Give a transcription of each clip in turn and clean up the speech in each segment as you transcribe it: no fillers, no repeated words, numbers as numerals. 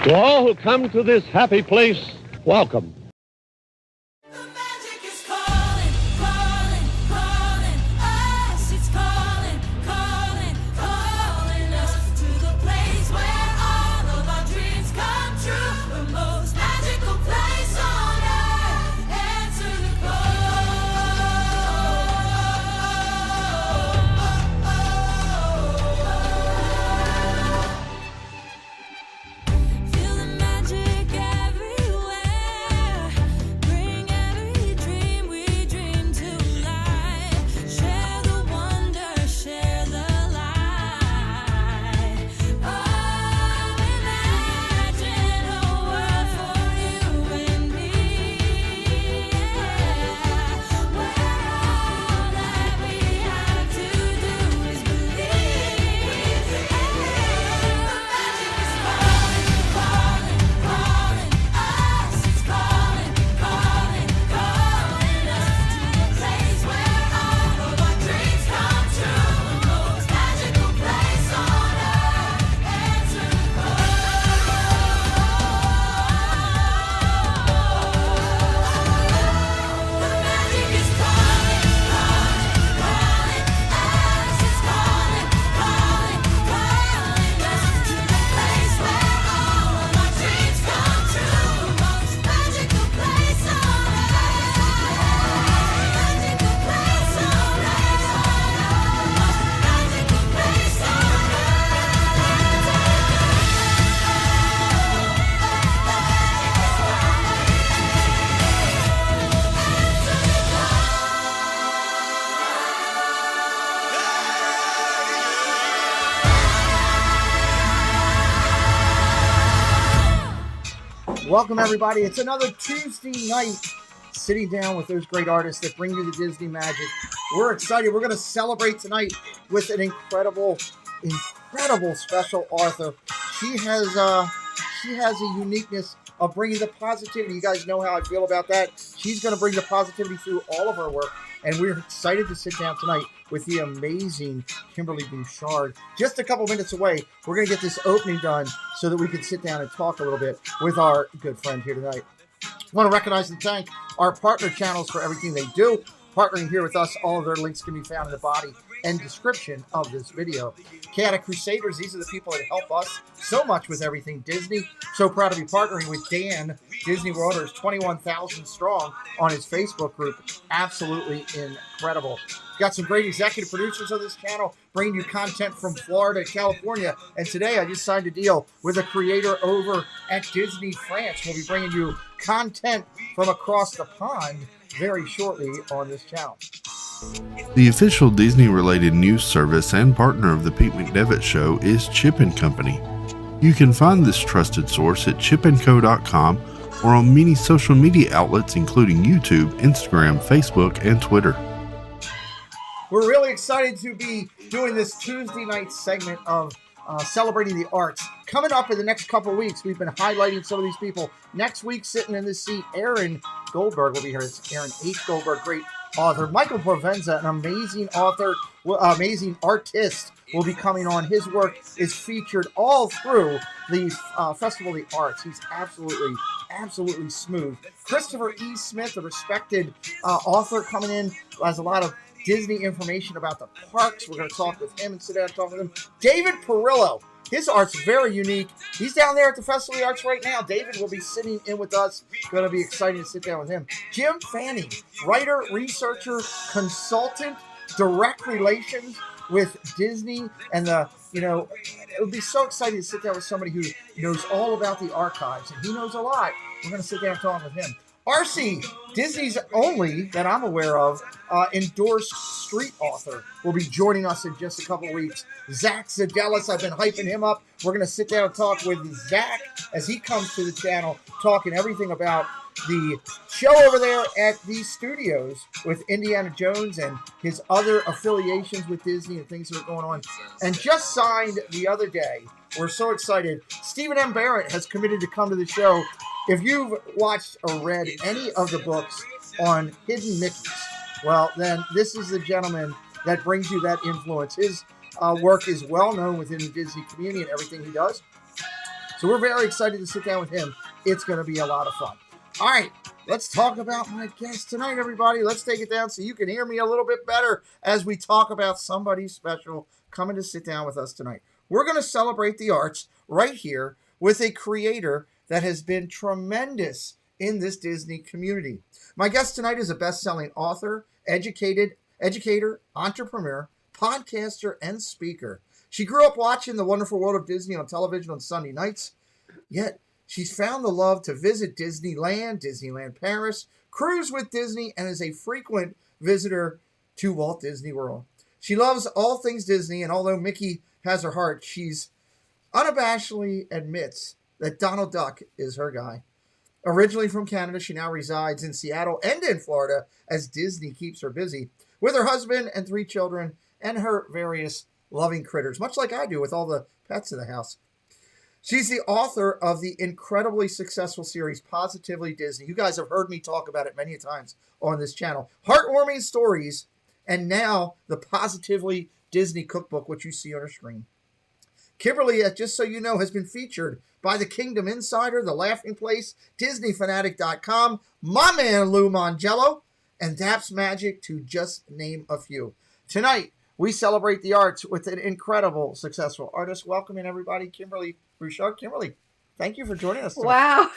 To all who come to this happy place, welcome. The magic is calling, calling, calling us. It's calling, calling, calling us to the place where all of our dreams come true. The most magical place on earth. Answer the Feel the magic everywhere. Bring every dream we dream to life. Share the wonder, share the light. Oh, imagine a world for you and me. Where all that we have to do is believe. The magic is calling, calling, calling us. It's calling, calling, calling us to the place where all of our dreams come true. The most magical place on earth. Answer the The magic is calling, calling, calling us. It's calling, calling, calling us to the place where all of our dreams come true. The most magical place on earth. Magical place on earth. Magical place on Welcome, everybody. It's another Tuesday night sitting down with those great artists that bring you the Disney magic. We're excited. We're going to celebrate tonight with an incredible special author. She has a uniqueness of bringing the positivity. You guys know how I feel about that. She's going to bring the positivity through all of her work, and we're excited to sit down tonight with the amazing Kimberly Bouchard. Just a couple minutes away, we're going to get this opening done so that we can sit down and talk a little bit with our good friend here tonight. I want to recognize and thank our partner channels for everything they do. Partnering here with us, all of their links can be found in the body and description of this video. Chaotic Crusaders, these are the people that help us so much with everything Disney. So proud to be partnering with Dan, Disney World, who's 21,000 strong on his Facebook group. Absolutely incredible. Got some great executive producers on this channel, bringing you content from Florida, California. And today I just signed a deal with a creator over at Disney France. We'll be bringing you content from across the pond very shortly on this channel. The official Disney-related news service and partner of the Pete McDevitt Show is Chip & Company. You can find this trusted source at chipandco.com or on many social media outlets including YouTube, Instagram, Facebook, and Twitter. We're really excited to be doing this Tuesday night segment of celebrating the arts. Coming up in the next couple of weeks, we've been highlighting some of these people. Next week, sitting in this seat, Aaron Goldberg will be here. It's Aaron H. Goldberg, great author. Michael Provenza, an amazing author, amazing artist, will be coming on. His work is featured all through the Festival of the Arts. He's absolutely smooth. Christopher E. Smith, a respected author, coming in, has a lot of Disney information about the parks. We're going to talk with him and sit down and talk with him. David Perillo, his art's very unique. He's down there at the Festival of the Arts right now. David will be sitting in with us. Going to be excited to sit down with him. Jim Fanning, writer, researcher, consultant, direct relations with Disney, and it would be so exciting to sit down with somebody who knows all about the archives, and he knows a lot. We're going to sit down and talk with him. RC, Disney's only, that I'm aware of, endorsed street author, will be joining us in just a couple of weeks. Zach Zadelis, I've been hyping him up. We're going to sit down and talk with Zach as he comes to the channel, talking everything about the show over there at these studios with Indiana Jones and his other affiliations with Disney and things that are going on. And just signed the other day, we're so excited, Stephen M. Barrett has committed to come to the show. If you've watched or read any of the books on Hidden Mickeys, well, then this is the gentleman that brings you that influence. His work is well known within the Disney community and everything he does. So we're very excited to sit down with him. It's going to be a lot of fun. All right, let's talk about my guest tonight, everybody. Let's take it down so you can hear me a little bit better as we talk about somebody special coming to sit down with us tonight. We're going to celebrate the arts right here with a creator that has been tremendous in this Disney community. My guest tonight is a best-selling author, educator, entrepreneur, podcaster, and speaker. She grew up watching The Wonderful World of Disney on television on Sunday nights, yet she's found the love to visit Disneyland, Disneyland Paris, cruise with Disney, and is a frequent visitor to Walt Disney World. She loves all things Disney, and although Mickey has her heart, she's unabashedly admits that Donald Duck is her guy. Originally from Canada, she now resides in Seattle and in Florida as Disney keeps her busy with her husband and 3 children and her various loving critters, much like I do with all the pets in the house. She's the author of the incredibly successful series Positively Disney. You guys have heard me talk about it many times on this channel. Heartwarming stories, and now the Positively Disney Cookbook, which you see on her screen. Kimberly, just so you know, has been featured by the Kingdom Insider, The Laughing Place, DisneyFanatic.com, my man Lou Mongello, and Daps Magic, to just name a few. Tonight, we celebrate the arts with an incredible, successful artist. Welcoming everybody, Kimberly Bouchard. Kimberly, thank you for joining us tonight. Wow.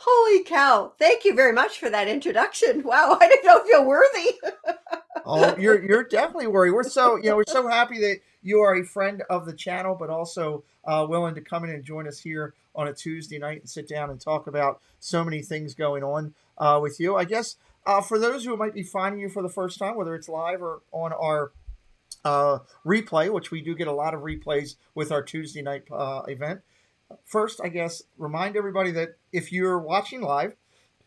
Holy cow. Thank you very much for that introduction. Wow. I didn't know if you're worthy. Oh, you're definitely worried. We're so happy that you are a friend of the channel, but also willing to come in and join us here on a Tuesday night and sit down and talk about so many things going on with you. I guess for those who might be finding you for the first time, whether it's live or on our replay, which we do get a lot of replays with our Tuesday night event. First, I guess, remind everybody that if you're watching live,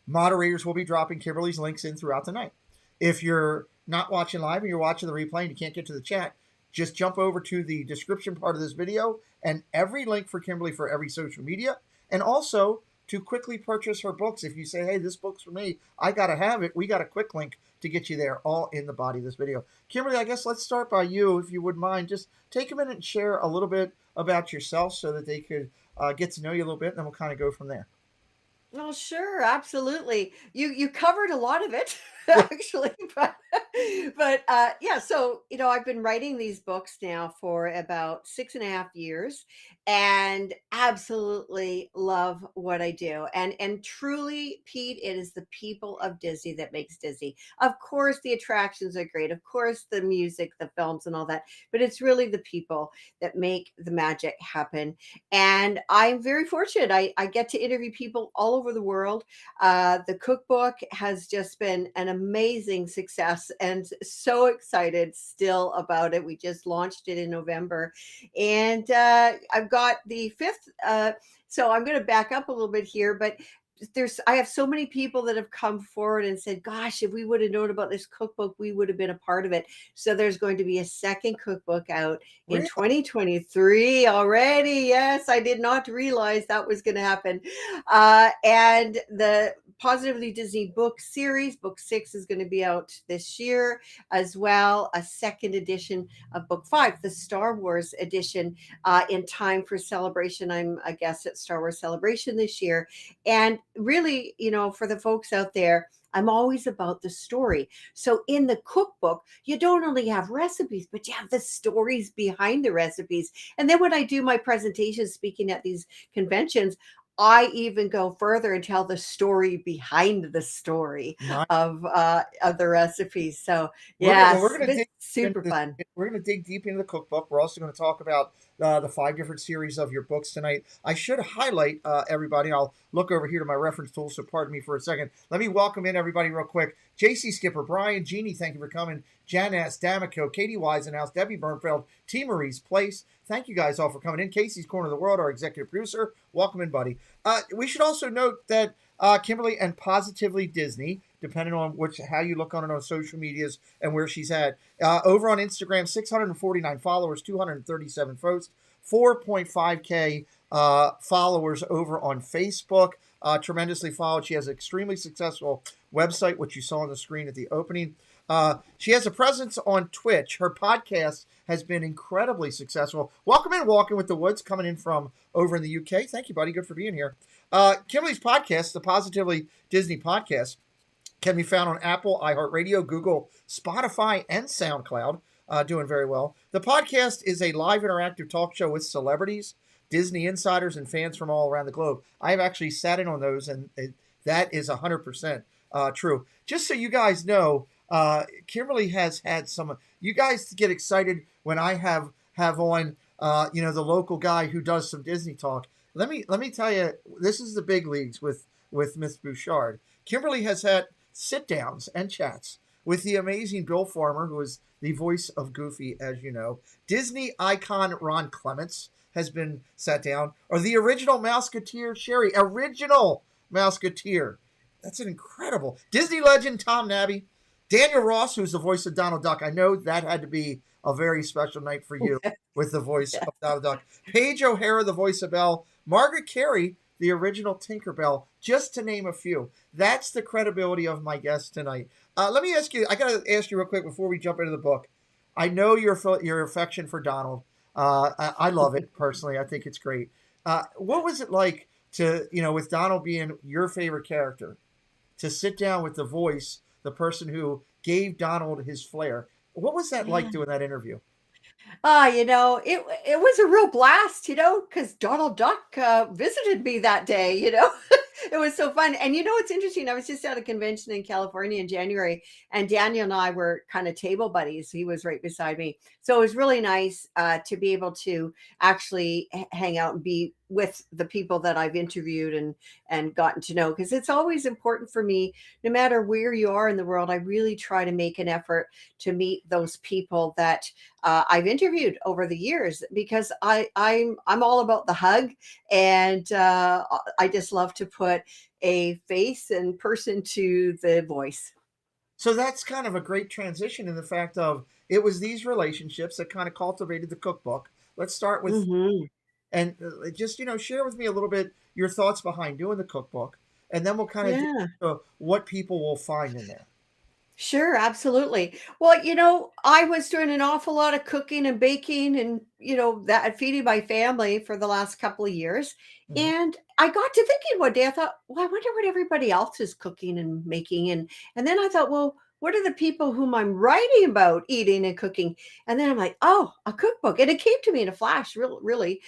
moderators will be dropping Kimberly's links in throughout the night. If you're not watching live and you're watching the replay and you can't get to the chat, just jump over to the description part of this video and every link for Kimberly for every social media, and also to quickly purchase her books. If you say, hey, this book's for me, I got to have it, we got a quick link to get you there, all in the body of this video. Kimberly, I guess let's start by you, if you wouldn't mind. Just take a minute and share a little bit about yourself so that they could get to know you a little bit, and then we'll kind of go from there. Oh, sure, absolutely. You covered a lot of it, actually, but yeah. So I've been writing these books now for about 6.5 years, and absolutely love what I do. And truly, Pete, it is the people of Disney that makes Disney. Of course, the attractions are great. Of course, the music, the films, and all that. But it's really the people that make the magic happen. And I'm very fortunate. I get to interview people all over the world. The cookbook has just been an amazing success, and so excited still about it. We just launched it in November, and I've got the 5th. So I'm going to back up a little bit here, but I have so many people that have come forward and said, gosh, if we would have known about this cookbook, we would have been a part of it. So there's going to be a 2nd cookbook out in 2023 already. Yes, I did not realize that was going to happen. And the Positively Disney book series, book 6, is going to be out this year, as well a 2nd edition of book 5, the Star Wars edition, in time for Celebration. I'm a guest at Star Wars Celebration this year. And really, for the folks out there, I'm always about the story. So in the cookbook, you don't only have recipes, but you have the stories behind the recipes. And then when I do my presentations speaking at these conventions, I even go further and tell the story behind the story of the recipes. So yeah, it's super fun. We're going to dig deep into the cookbook. We're also going to talk about the 5 different series of your books tonight. I should highlight everybody. I'll look over here to my reference tool, so pardon me for a second. Let me welcome in everybody real quick. JC Skipper, Brian, Jeannie, thank you for coming. Janice D'Amico, Katie Wisenhouse, Debbie Bernfeld, T. Marie's Place. Thank you guys all for coming in. Casey's Corner of the World, our executive producer. Welcome in, buddy. We should also note that Kimberly and Positively Disney, depending on how you look on it on social medias and where she's at. Over on Instagram, 649 followers, 237 posts, 4.5K followers over on Facebook. Tremendously followed. She has an extremely successful website, which you saw on the screen at the opening. She has a presence on Twitch. Her podcast has been incredibly successful. Welcome in, Walking with the Woods, coming in from over in the UK. Thank you, buddy. Good for being here. Kimberly's podcast, the Positively Disney Podcast, can be found on Apple, iHeartRadio, Google, Spotify, and SoundCloud. Doing very well. The podcast is a live interactive talk show with celebrities, Disney insiders, and fans from all around the globe. I have actually sat in on those, and that is 100% true. Just so you guys know, Kimberly has had some. You guys get excited when I have on, the local guy who does some Disney talk. Let me tell you, this is the big leagues with Miss Bouchard. Kimberly has had sit downs and chats with the amazing Bill Farmer, who is the voice of Goofy, as you know. Disney icon Ron Clements has been sat down, or the original Mouseketeer Sherry, original Mouseketeer. That's an incredible. Disney legend Tom Nabby, Daniel Ross, who's the voice of Donald Duck. I know that had to be a very special night for you with the voice of Donald Duck. Paige O'Hara, the voice of Belle. Margaret Carey, the original Tinkerbell, just to name a few. That's the credibility of my guest tonight. Let me ask you, I got to ask you real quick before we jump into the book. I know your affection for Donald. I love it personally. I think it's great. What was it like to, with Donald being your favorite character, to sit down with the voice, the person who gave Donald his flair? What was that like doing that interview? It was a real blast, because Donald Duck visited me that day, It was so fun. And it's interesting. I was just at a convention in California in January, and Daniel and I were kind of table buddies. He was right beside me. So it was really nice to be able to actually hang out and be with the people that I've interviewed and gotten to know, because it's always important for me, no matter where you are in the world. I really try to make an effort to meet those people that I've interviewed over the years, because I'm all about the hug, and I just love to put a face and person to the voice. So that's kind of a great transition in the fact of it was these relationships that kind of cultivated the cookbook. Let's start with, Mhm. and just, share with me a little bit your thoughts behind doing the cookbook, and then we'll kind of dig Yeah. into what people will find in there. Sure, absolutely. Well, I was doing an awful lot of cooking and baking and, that feeding my family for the last couple of years. Mhm. And I got to thinking one day, I thought, well, I wonder what everybody else is cooking and making. And then I thought, well, what are the people whom I'm writing about eating and cooking? And then I'm like, oh, a cookbook. And it came to me in a flash, really,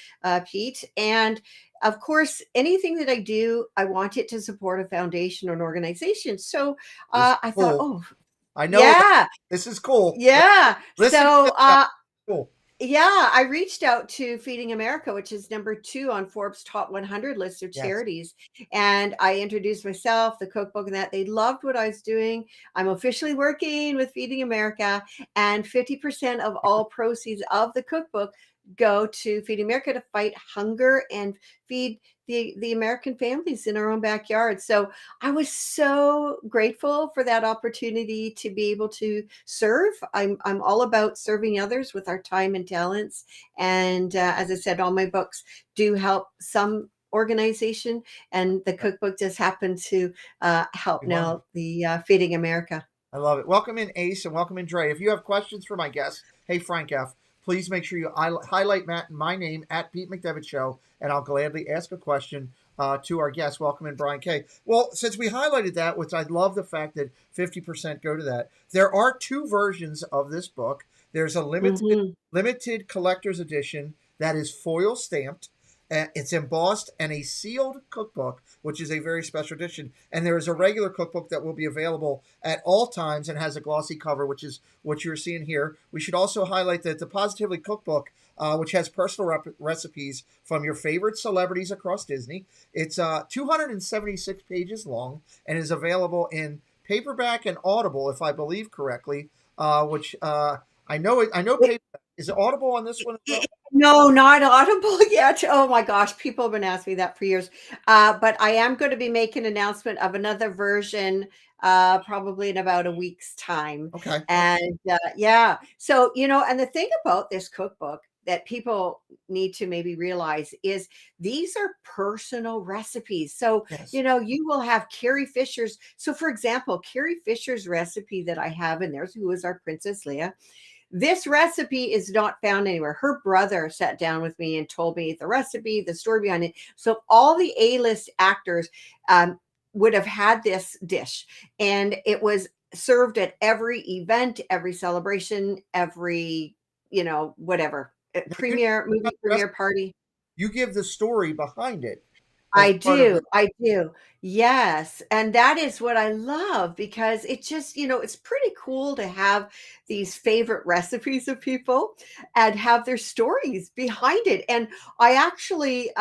Pete. And of course, anything that I do, I want it to support a foundation or an organization. So This is I thought, cool. oh, I know yeah, this is cool. yeah. Listen So, to that. Cool. yeah, I reached out to Feeding America, which is #2 on Forbes Top 100 list of Yes. charities. And I introduced myself, the cookbook, and that. They loved what I was doing. I'm officially working with Feeding America, and 50% of all proceeds of the cookbook go to Feeding America to fight hunger and feed the American families in our own backyard. So I was so grateful for that opportunity to be able to serve. I'm all about serving others with our time and talents. And as I said, all my books do help some organization, and the cookbook just happened to help We love it. now the Feeding America. I love it. Welcome in, Ace, and welcome in, Dre. If you have questions for my guests, hey, Frank F., please make sure you highlight my name at Pete McDevitt Show, and I'll gladly ask a question to our guest. Welcome in, Brian K. Well, since we highlighted that, which I love the fact that 50% go to that, there are two versions of this book. There's a Mhm. limited collector's edition that is foil stamped. It's embossed, and a sealed cookbook, which is a very special edition. And there is a regular cookbook that will be available at all times and has a glossy cover, which is what you're seeing here. We should also highlight that the Positively Cookbook, which has personal recipes from your favorite celebrities across Disney. It's 276 pages long and is available in paperback and Audible, if I believe correctly. Which I know. I know. Is it Audible on this one as well? No, not Audible yet. Oh my gosh, people have been asking me that for years. But I am going to be making an announcement of another version probably in about a week's time. Okay. And yeah, so, and the thing about this cookbook, that people need to maybe realize is these are personal recipes. So, Yes. you will have Carrie Fisher's. So, for example, Carrie Fisher's recipe that I have in there, who is our Princess Leia, this recipe is not found anywhere. Her brother sat down with me and told me the recipe, the story behind it. So all the A-list actors would have had this dish, and it was served at every event, every celebration, every whatever Now, you movie premiere party. you give the story behind it as I part of do, the. I do. Yes, and that is what I love because it just, it's pretty cool to have these favorite recipes of people and have their stories behind it. And I actually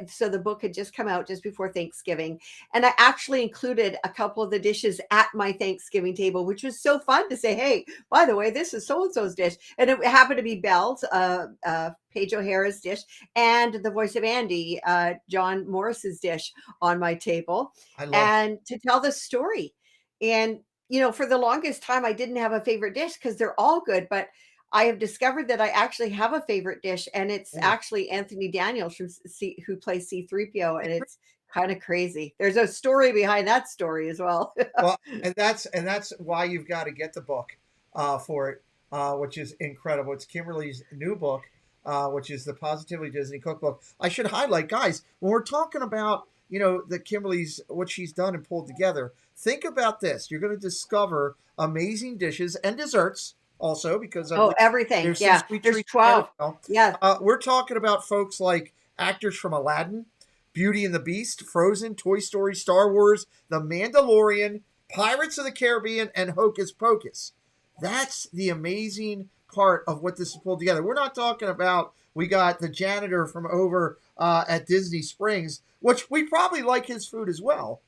so the book had just come out just before Thanksgiving, and I actually included a couple of the dishes at my Thanksgiving table, which was so fun to say, "Hey, by the way, this is so and so's dish," and it happened to be Belle's, Paige O'Hara's dish, and the voice of Andy, John Morris's dish on my table, I love. and to tell the story. And for the longest time, I didn't have a favorite dish because they're all good, but I have discovered that I actually have a favorite dish, and it's Oh, actually Anthony Daniels who plays C-3PO, and it's kind of crazy. There's a story behind that story as well. well, and that's why you've got to get the book for it, which is incredible. It's Kimberly's new book, which is the Positively Disney Cookbook. I should highlight, guys, when we're talking about the Kimberly's what she's done and pulled together. Think about this: you're going to discover amazing dishes and desserts also, because I Oh, believe everything. there's some Yeah. sweet There's treats in there as 12. well. Yeah. We're talking about folks like actors from Aladdin, Beauty and the Beast, Frozen, Toy Story, Star Wars, The Mandalorian, Pirates of the Caribbean, and Hocus Pocus. That's the amazing part of what this is pulled together. We're not talking about we got the janitor from over at Disney Springs, which we probably like his food as well.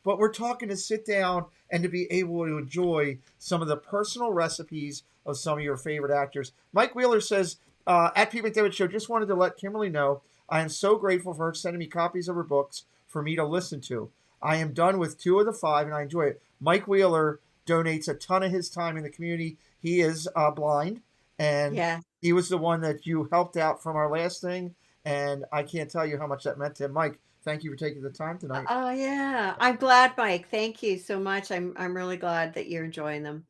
But we're talking to sit down and to be able to enjoy some of the personal recipes of some of your favorite actors. Mike Wheeler says, at Pete McDevitt Show, just wanted to let Kimberly know I am so grateful for her sending me copies of her books for me to listen to. I am done with 2 of the 5 and I enjoy it. Mike Wheeler donates a ton of his time in the community. He is blind, and Yeah. he was the one that you helped out from our last thing. And I can't tell you how much that meant to him. Mike, thank you for taking the time tonight. Oh, yeah. I'm glad, Mike. Thank you so much. I'm really glad that you're enjoying them.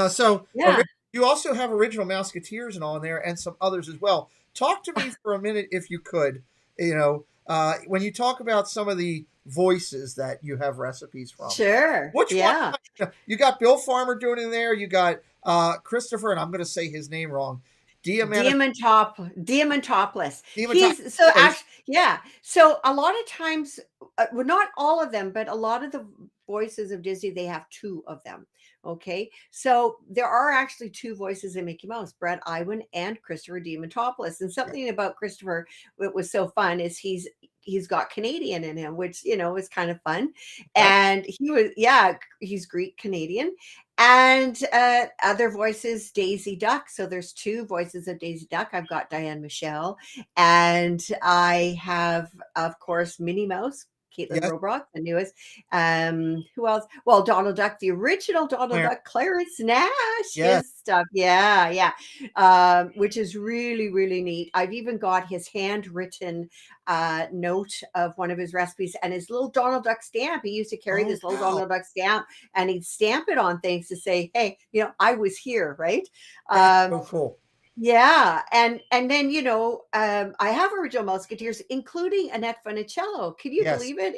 So Yeah. you also have original Mouseketeers and all in there, and some others as well. Talk to me for a minute, if you could. When you talk about some of the voices that you have recipes from, Sure. which Yeah. one? You got Bill Farmer doing in there. You got Christopher, and I'm going to say his name wrong. Diamantopoulos. Diamantopoulos. He's so Okay. actually, yeah. So a lot of times, well, not all of them, but a lot of the voices of Disney, they have 2 of them. Okay, so there are actually 2 voices in Mickey Mouse: Brett Iwan and Christopher Diamantopoulos. And something about Christopher that was so fun is he's got Canadian in him, which is kind of fun. Right. And he's Greek Canadian. And other voices, Daisy Duck. So there's 2 voices of Daisy Duck. I've got Diane Michelle, and I have, of course, Minnie Mouse, Caitlin Yes. Robrock, the newest. Who else? Well, Donald Duck, the original Donald Claire. Duck, Clarence Nash, Yes. his stuff. Yeah. Which is really, really neat. I've even got his handwritten note of one of his recipes and his little Donald Duck stamp. He used to carry Oh, this little wow. Donald Duck stamp, and he'd stamp it on things to say, "Hey, I was here," right? That's so cool. Yeah, and then I have original Musketeers, including Annette Funicello. Can you Yes. believe it?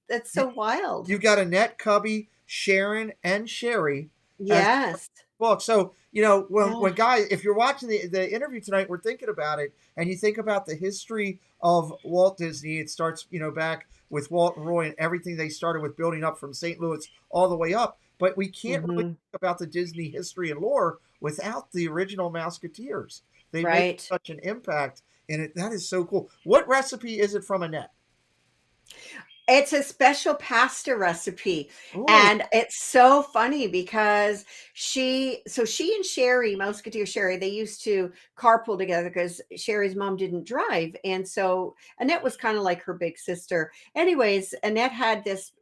That's so wild. You've got Annette, Cubby, Sharon, and Sherry as Yes. book. So, when Yeah. guys, if you're watching the interview tonight, we're thinking about it, and you think about the history of Walt Disney. It starts, back with Walt and Roy and everything they started with, building up from St. Louis all the way up. But we can't really Mhm. think about the Disney history and lore without the original Mouseketeers. They made Right. such an impact in it. That is so cool. What recipe is it from Annette? It's a special pasta recipe, Ooh, and it's so funny because she and Sherry, Musketeer Sherry, they used to carpool together because Sherry's mom didn't drive, and so Annette was kind of like her big sister. Anyways, Annette had this,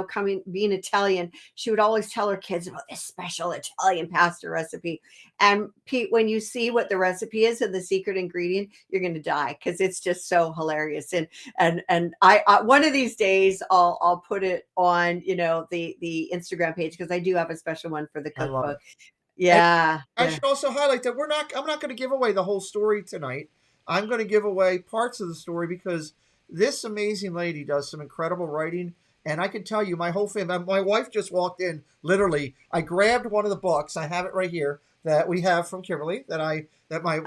coming being Italian, she would always tell her kids about this special Italian pasta recipe. And Pete, when you see what the recipe is and the secret ingredient, you're going to die because it's just so hilarious. And I one of these days I'll put it on the Instagram page because I do have a special one for the I love it. cookbook. And Yeah, I yeah. should also highlight that I'm not going to give away the whole story tonight. I'm going to give away parts of the story because this amazing lady does some incredible writing. And I can tell you, my whole family, my wife just walked in. Literally, I grabbed one of the books. I have it right here that we have from Kimberly that my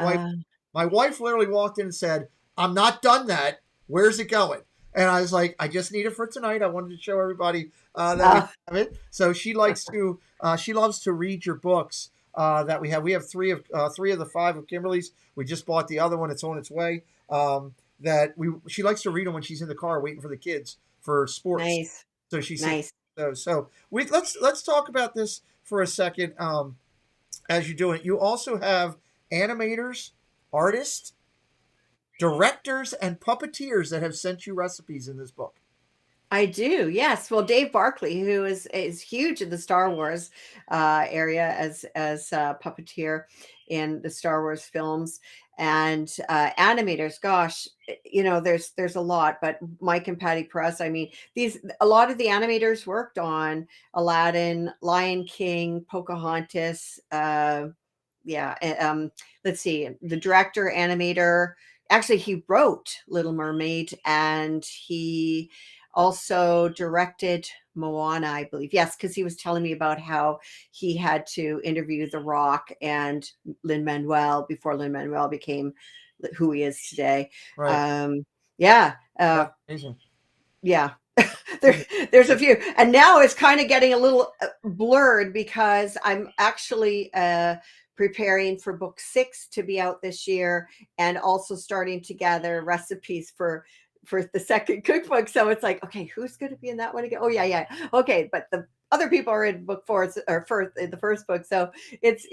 wife literally walked in and said, "I'm not done that. Where's it going?" And I was like, "I just need it for tonight. I wanted to show everybody that we Uh, have it." So she loves to read your books that we have. We have three of the five of Kimberly's. We just bought the other one. It's on its way. She likes to read them when she's in the car waiting for the kids for sports. nice, So she sits nice. those. So let's talk about this for a second. As you're doing it, you also have animators, artists, directors, and puppeteers that have sent you recipes in this book. I do, yes. Well, Dave Barkley, who is huge in the Star Wars area as puppeteer in the Star Wars films, and animators. Gosh, there's a lot, but Mike and Patty Press. I mean, a lot of the animators worked on Aladdin, Lion King, Pocahontas. Yeah, let's see, the director, animator. Actually, he wrote Little Mermaid, and he also directed Moana, I believe. Yes, because he was telling me about how he had to interview The Rock and Lin-Manuel before Lin-Manuel became who he is today. Right. Yeah, That's amazing. yeah. There's a few, and now it's kind of getting a little blurred because I'm actually preparing for book 6 to be out this year, and also starting to gather recipes for the second cookbook. So it's like, okay, who's going to be in that one again? Oh yeah, okay, but the other people are in book 4 or first in the first book. So it's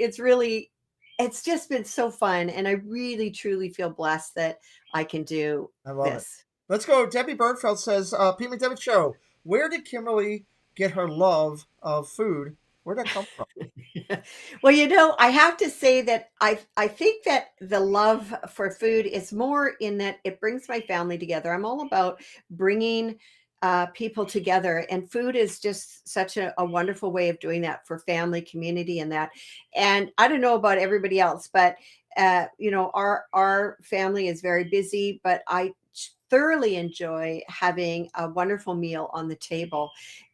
just been so fun, and I really truly feel blessed that I can do I love it. this. Let's go. Debbie Bernfeld says, Pete McDevitt Show. Where did Kimberly get her love of food? Where'd that come from? Well, I have to say that I think that the love for food is more in that it brings my family together. I'm all about bringing people together, and food is just such a wonderful way of doing that for family, community, and that. And I don't know about everybody else, but our family is very busy, but I thoroughly enjoy having a wonderful meal on the table.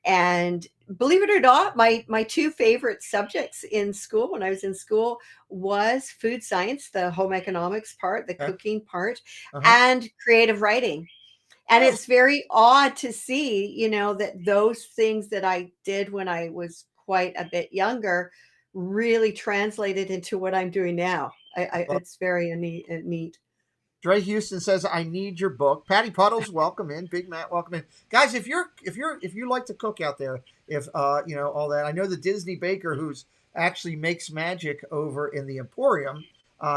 And believe it or not, my two favorite subjects in school when I was in school was food science, the home economics part, the Okay. cooking part, Uh-huh. and creative writing. And Oh, it's very odd to see, that those things that I did when I was quite a bit younger really translated into what I'm doing now. It's very neat. Dre Houston says, "I need your book." Patty Puddles, welcome in. Big Matt, welcome in. Guys, if you like to cook out there, if all that, I know the Disney baker who's actually makes magic over in the Emporium,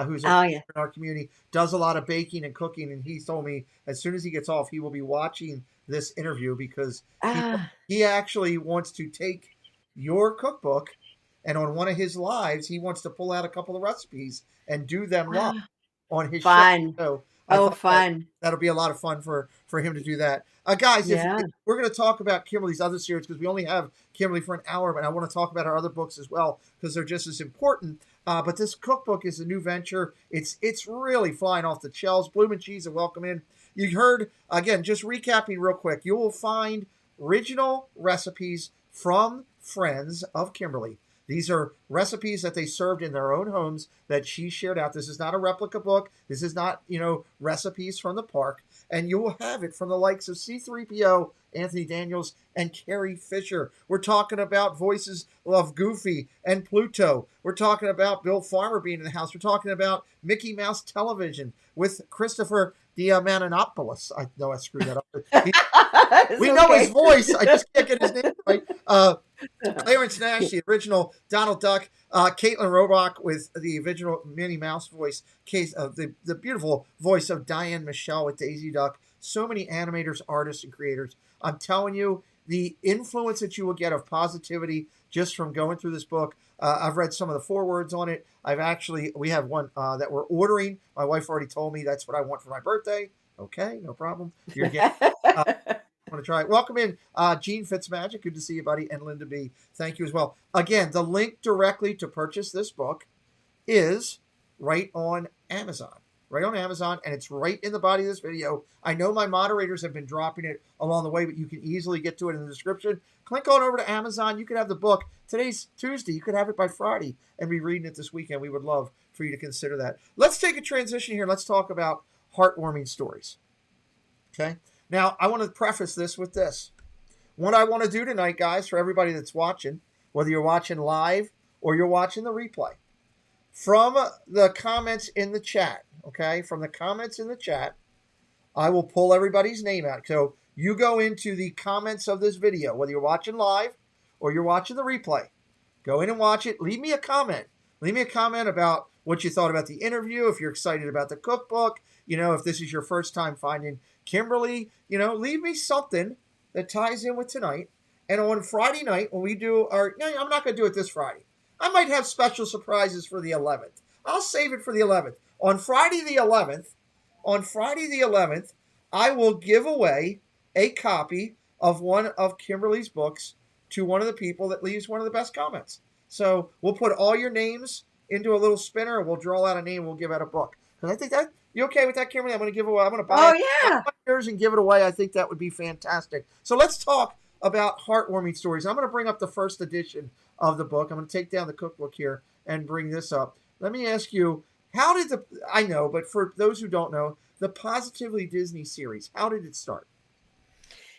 who's a Oh yeah. in our community, does a lot of baking and cooking, and he told me as soon as he gets off, he will be watching this interview because Ah, he actually wants to take your cookbook, and on one of his lives, he wants to pull out a couple of recipes and do them live ah, on his show. fun. So I Oh, thought that fun. that'll be a lot of fun for him to do that. Guys, Yeah. if we're going to talk about Kimberly's other series because we only have Kimberly for an hour, but I want to talk about her other books as well because they're just as important. But this cookbook is a new venture. It's really flying off the shelves. Bloom and Cheese, and welcome in. You heard again, just recapping real quick. You will find original recipes from friends of Kimberly. These are recipes that they served in their own homes that she shared out. This is not a replica book. This is not, recipes from the park. And you will have it from the likes of C3PO, Anthony Daniels, and Carrie Fisher. We're talking about voices of Goofy and Pluto. We're talking about Bill Farmer being in the house. We're talking about Mickey Mouse Television with Christopher the Manonopoulos. I know I screwed that up. It's We know his okay. voice. I just can't get his name right. Clarence Nash, the original Donald Duck. Caitlin Robach with the original Minnie Mouse voice. The beautiful voice of Diane Michelle with Daisy Duck. So many animators, artists, and creators. I'm telling you, the influence that you will get of positivity just from going through this book. I've read some of the forewords on it. We have one that we're ordering. My wife already told me that's what I want for my birthday. Okay, no problem. You're getting. Want to try it? Welcome in, Gene Fitzmagic. Good to see you, buddy, and Linda B. Thank you as well. Again, the link directly to purchase this book is right on Amazon. Right on Amazon, and it's right in the body of this video. I know my moderators have been dropping it along the way, but you can easily get to it in the description. Click on over to Amazon. You could have the book. Today's Tuesday. You could have it by Friday and be reading it this weekend. We would love for you to consider that. Let's take a transition here. Let's talk about heartwarming stories. Okay? Now, I want to preface this with this. What I want to do tonight, guys, for everybody that's watching, whether you're watching live or you're watching the replay, from the comments in the chat, okay? From the comments in the chat, I will pull everybody's name out. So you go into the comments of this video, whether you're watching live or you're watching the replay. Go in and watch it. Leave me a comment. Leave me a comment about what you thought about the interview, if you're excited about the cookbook, if this is your first time finding Kimberly, leave me something that ties in with tonight. And on Friday night, when we do I'm not going to do it this Friday. I might have special surprises for the 11th. I'll save it for the 11th. On Friday the 11th, I will give away a copy of one of Kimberly's books to one of the people that leaves one of the best comments. So we'll put all your names into a little spinner, and we'll draw out a name, and we'll give out a book. Because I think that, you okay with that, Kimberly? I'm going to give away, I'm going to buy yours and give it away. I think that would be fantastic. So let's talk about heartwarming stories. I'm going to bring up the first edition of the book. I'm going to take down the cookbook here and bring this up. Let me ask you, I know, but for those who don't know, the Positively Disney series, how did it start?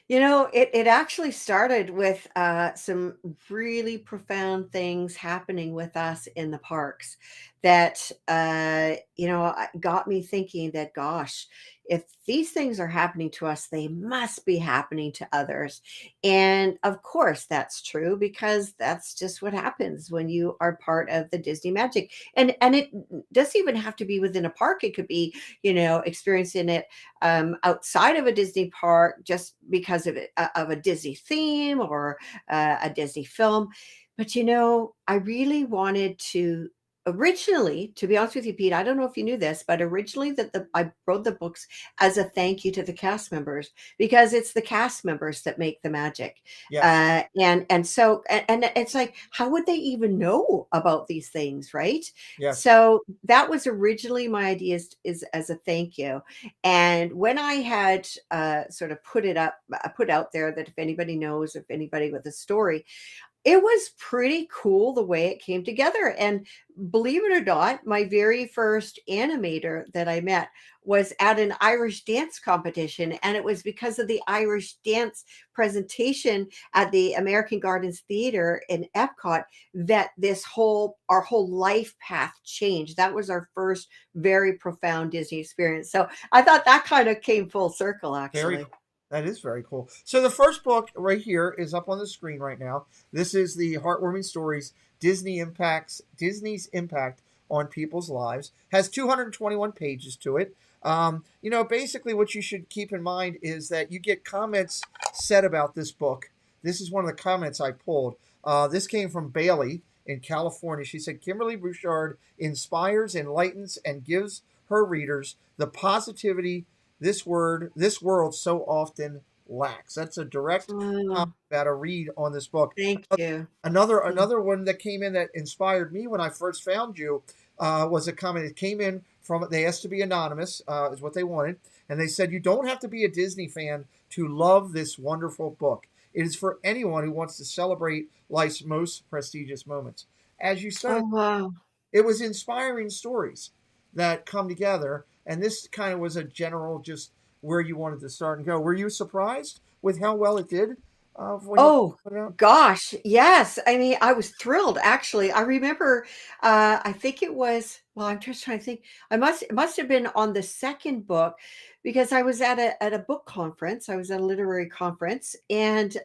It actually started with some really profound things happening with us in the parks that, got me thinking that, gosh, if these things are happening to us, they must be happening to others. And of course, that's true because that's just what happens when you are part of the Disney magic. And it doesn't even have to be within a park. It could be, experiencing it outside of a Disney park just because of a Disney theme or a Disney film. But I really wanted to originally, to be honest with you, Pete, I don't know if you knew this, but originally I wrote the books as a thank you to the cast members because it's the cast members that make the magic. Yes. And so it's like, how would they even know about these things, right? Yes. So that was originally my idea is as a thank you. And when I had sort of put out there that if anybody knows, if anybody with a story, it was pretty cool the way it came together. And believe it or not, my very first animator that I met was at an Irish dance competition. And it was because of the Irish dance presentation at the American Gardens Theater in Epcot that our whole life path changed. That was our first very profound Disney experience. So I thought that kind of came full circle, actually. Very cool. That is very cool. So the first book right here is up on the screen right now. This is the Heartwarming Stories, Disney's Impact on People's Lives. Has 221 pages to it. Basically what you should keep in mind is that you get comments said about this book. This is one of the comments I pulled. This came from Bailey in California. She said, Kimberly Bouchard inspires, enlightens, and gives her readers the positivity this world so often lacks. That's a direct comment about a read on this book. Thank you. Another one that came in that inspired me when I first found you was a comment that came in from, they asked to be anonymous, is what they wanted. And they said, you don't have to be a Disney fan to love this wonderful book. It is for anyone who wants to celebrate life's most prestigious moments. As you said, it was inspiring stories that come together. And this kind of was a general just where you wanted to start and go. Were you surprised with how well it did when you Oh, put it out? gosh, yes. I mean, I was thrilled, actually. I remember, I think it was, well, I'm just trying to think. It must have been on the second book because I was at a book conference. I was at a literary conference, and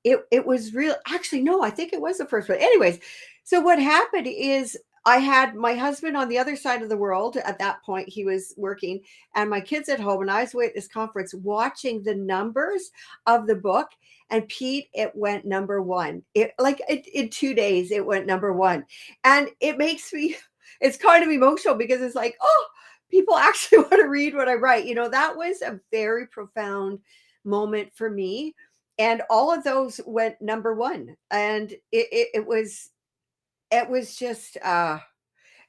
it was real. Actually, no, I think it was the first one. Anyways, so what happened is I had my husband on the other side of the world. At that point, he was working, and my kids at home, and I was away at this conference watching the numbers of the book. And Pete, it went number one. In 2 days, it went number one, and it makes me. It's kind of emotional because it's like, oh, people actually want to read what I write. That was a very profound moment for me, and all of those went number one, and it was just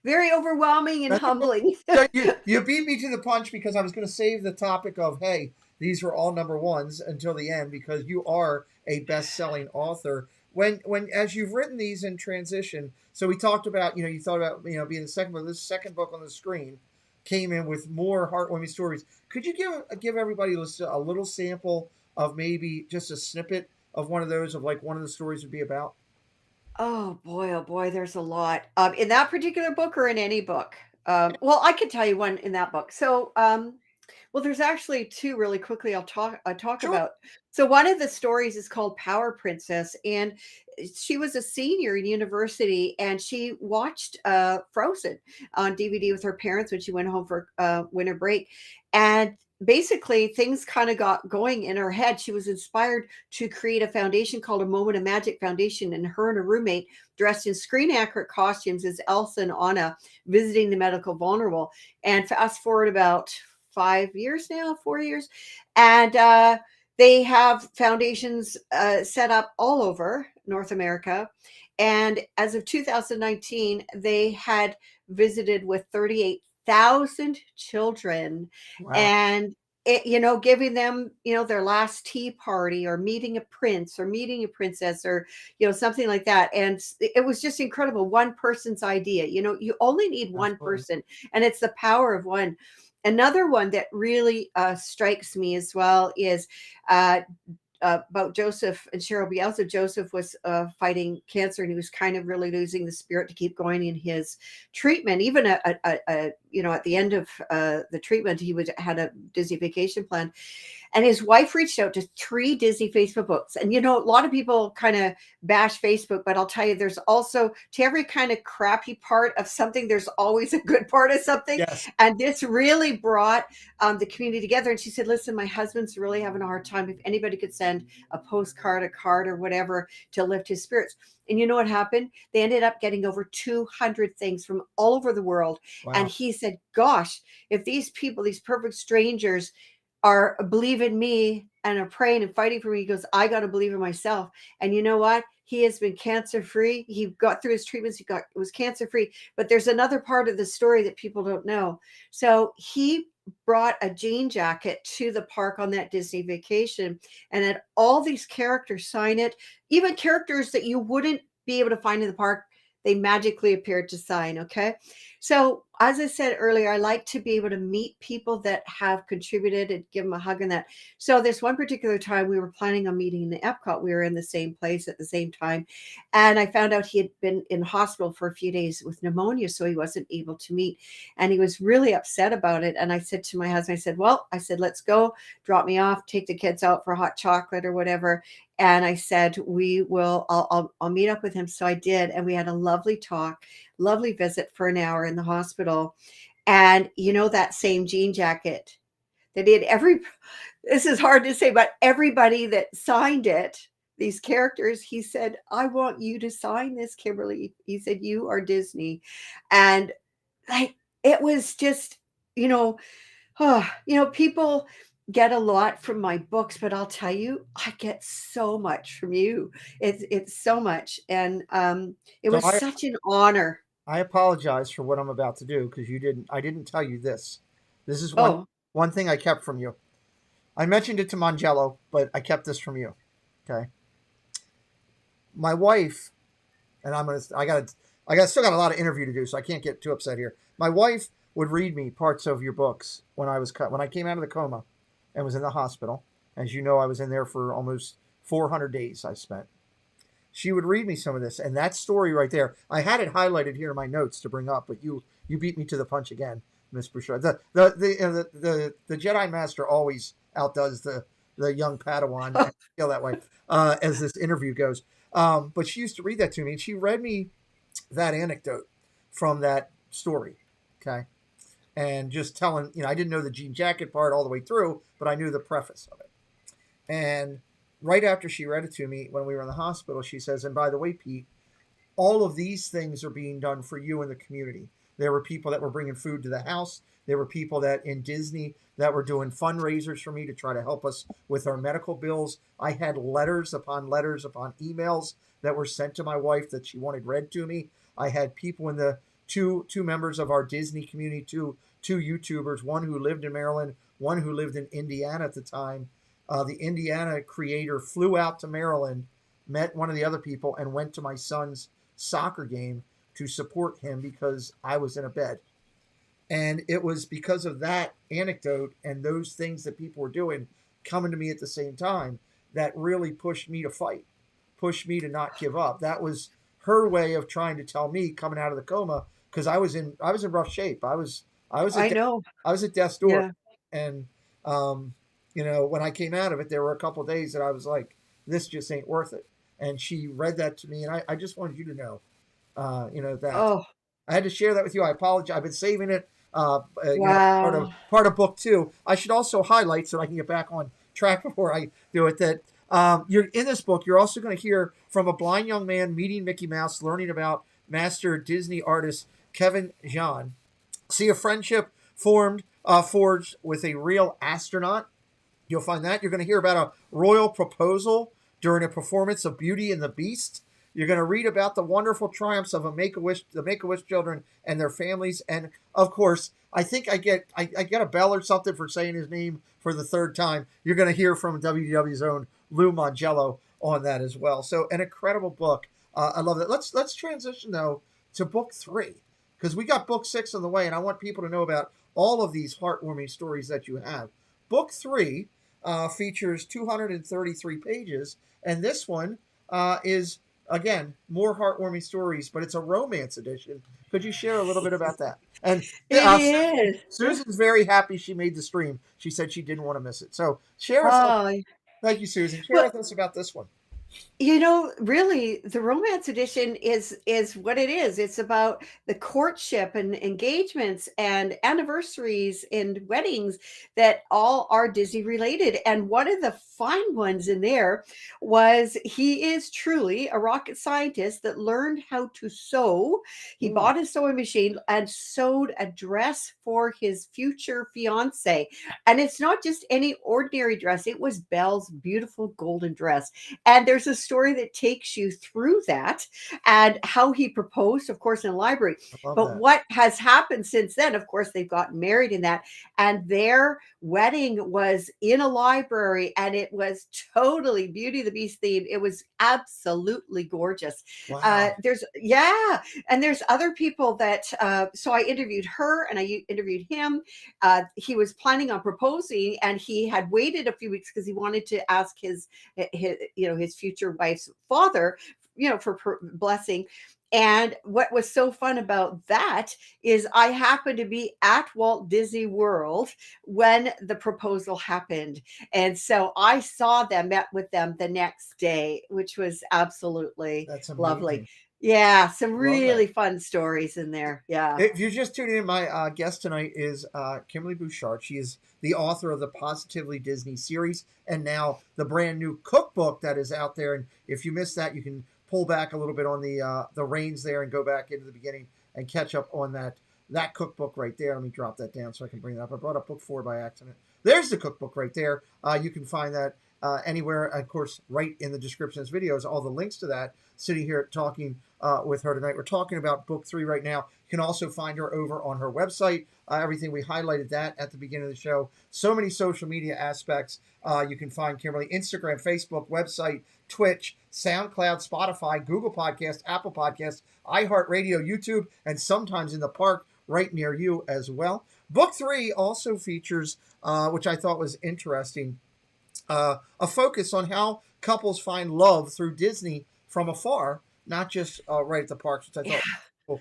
very overwhelming and That's okay. humbling. So you beat me to the punch because I was going to save the topic of, hey, these were all number ones until the end because you are a best-selling author. When as you've written these in transition, so we talked about, you thought about, being the second book. This second book on the screen came in with more heartwarming stories. Could you give everybody a little sample of maybe just a snippet of one of those, of like one of the stories would be about? Oh boy, there's a lot in that particular book or in any book. Well, I could tell you one in that book. So well, there's actually two really quickly I talk Sure. about. So one of the stories is called Power Princess, and she was a senior in university, and she watched Frozen on DVD with her parents when she went home for winter break. And basically things kind of got going in her head. She was inspired to create a foundation called a Moment of Magic Foundation, and her and a roommate dressed in screen accurate costumes as Elsa and Anna visiting the medical vulnerable. And fast forward about 5 years now, 4 years, and they have foundations set up all over North America. And as of 2019, they had visited with 38,000 children, Wow. and giving them, their last tea party, or meeting a prince or meeting a princess, or something like that. And it was just incredible. One person's idea. You only need one Absolutely. person, and it's the power of one. Another one that really strikes me as well is uh, about Joseph and Cheryl Bielsa. Joseph was fighting cancer, and he was kind of really losing the spirit to keep going in his treatment. Even at the end of the treatment, he had a Disney vacation plan, and his wife reached out to 3 Disney Facebook books. And a lot of people kind of bash Facebook, but I'll tell you, there's also, to every kind of crappy part of something, there's always a good part of something. Yes. And this really brought the community together. And she said, listen, my husband's really having a hard time. If anybody could send a postcard, a card, or whatever to lift his spirits. And you know what happened? They ended up getting over 200 things from all over the world. And Wow. he said, gosh, if these people, these perfect strangers, are believe in me and are praying and fighting for me, he goes, I got to believe in myself. And you know what? He has been cancer free. He got through his treatments. Was cancer free. But there's another part of the story that people don't know. So he brought a jean jacket to the park on that Disney vacation, and had all these characters sign it, even characters that you wouldn't be able to find in the park. They magically appeared to sign. Okay. So, as I said earlier, I like to be able to meet people that have contributed and give them a hug and that. So, this one particular time we were planning on meeting in the Epcot. We were in the same place at the same time. And I found out he had been in hospital for a few days with pneumonia, so he wasn't able to meet. And he was really upset about it. And I said to my husband, I said, let's go, drop me off, take the kids out for hot chocolate or whatever. And I said, I'll meet up with him. So I did. And we had a lovely talk, lovely visit for an hour in the hospital. And that same jean jacket that he had this is hard to say, but everybody that signed it, these characters, he said, I want you to sign this, Kimberly. He said, you are Disney. And like, it was just, people get a lot from my books, but I'll tell you, I get so much from you. It's so much. And it So was such an honor. I apologize for what I'm about to do because I didn't tell you this. This is Oh, one thing I kept from you. I mentioned it to Mangello, but I kept this from you. Okay. My wife, and still got a lot of interview to do, so I can't get too upset here. My wife would read me parts of your books when I came out of the coma and was in the hospital. As you know, I was in there for almost 400 days I spent. She would read me some of this, and that story right there, I had it highlighted here in my notes to bring up, but you beat me to the punch again, Miss Bouchard. The Jedi Master always outdoes the young Padawan. I feel that way as this interview goes. But she used to read that to me, and she read me that anecdote from that story. Okay. And just telling, I didn't know the jean jacket part all the way through, but I knew the preface of it. And right after she read it to me when we were in the hospital, she says, and by the way, Pete, all of these things are being done for you in the community. There were people that were bringing food to the house. There were people that in Disney that were doing fundraisers for me to try to help us with our medical bills. I had letters upon emails that were sent to my wife that she wanted read to me. I had people in the two members of our Disney community, two YouTubers, one who lived in Maryland, one who lived in Indiana at the time. The Indiana creator flew out to Maryland, met one of the other people, and went to my son's soccer game to support him because I was in a bed. And it was because of that anecdote and those things that people were doing coming to me at the same time that really pushed me to fight, pushed me to not give up. That was her way of trying to tell me coming out of the coma, because I was in rough shape. I was at death's door. Yeah. And when I came out of it, there were a couple of days that I was like, this just ain't worth it. And she read that to me, and I just wanted you to know, that Oh, I had to share that with you. I apologize. I've been saving it. wow. Part of book 2. I should also highlight, so I can get back on track before I do it, that you're in this book. You're also going to hear from a blind young man meeting Mickey Mouse, learning about master Disney artist Kevin Jean. See a friendship forged with a real astronaut. You'll find that. You're going to hear about a royal proposal during a performance of Beauty and the Beast. You're going to read about the wonderful triumphs of the Make-A-Wish children and their families. And, of course, I think I get a bell or something for saying his name for the third time. You're going to hear from WDW's own Lou Mongello on that as well. So an incredible book. I love that. Let's transition, though, to book 3, because we got book 6 on the way, and I want people to know about all of these heartwarming stories that you have. Book 3 features 233 pages, and this one is, again, more heartwarming stories, but it's a romance edition. Could you share a little bit about that? And It is. Susan's very happy she made the stream. She said she didn't want to miss it. So share us. Oh, Thank you, Susan. Share well, with us about this one. really, the romance edition is what it is. It's about the courtship and engagements and anniversaries and weddings that all are Disney related. And one of the fine ones in there was he is truly a rocket scientist that learned how to sew. He bought a sewing machine and sewed a dress for his future fiance. And it's not just any ordinary dress. It was Belle's beautiful golden dress. And there's a story that takes you through that and how he proposed, of course, in a library. I love But that. what has happened since then, of course, they've gotten married in that, and their wedding was in a library, and it was totally Beauty and the Beast themed. It was absolutely gorgeous. Wow. And there's other people that, so I interviewed her and I interviewed him. He was planning on proposing, and he had waited a few weeks because he wanted to ask his future wife's father, for blessing. And what was so fun about that is I happened to be at Walt Disney World when the proposal happened. And so I saw them, met with them the next day, which was absolutely That's lovely. amazing. Yeah, some Love really that. fun stories in there. Yeah. If you're just tuning in, my guest tonight is Kimberly Bouchard. She is the author of the Positively Disney series and now the brand new cookbook that is out there. And if you missed that, you can pull back a little bit on the reins there and go back into the beginning and catch up on that cookbook right there. Let me drop that down so I can bring it up. I brought up book 4 by accident. There's the cookbook right there. You can find that anywhere. Of course, right in the description of this video is all the links to that. Sitting here talking with her tonight. We're talking about book 3 right now. You can also find her over on her website. Everything, we highlighted that at the beginning of the show. So many social media aspects. You can find Kimberly Instagram, Facebook, website, Twitch, SoundCloud, Spotify, Google Podcast, Apple Podcast, iHeartRadio, YouTube, and sometimes in the park right near you as well. Book 3 also features, which I thought was interesting, a focus on how couples find love through Disney from afar, not just right at the parks, which I Yeah. thought was cool.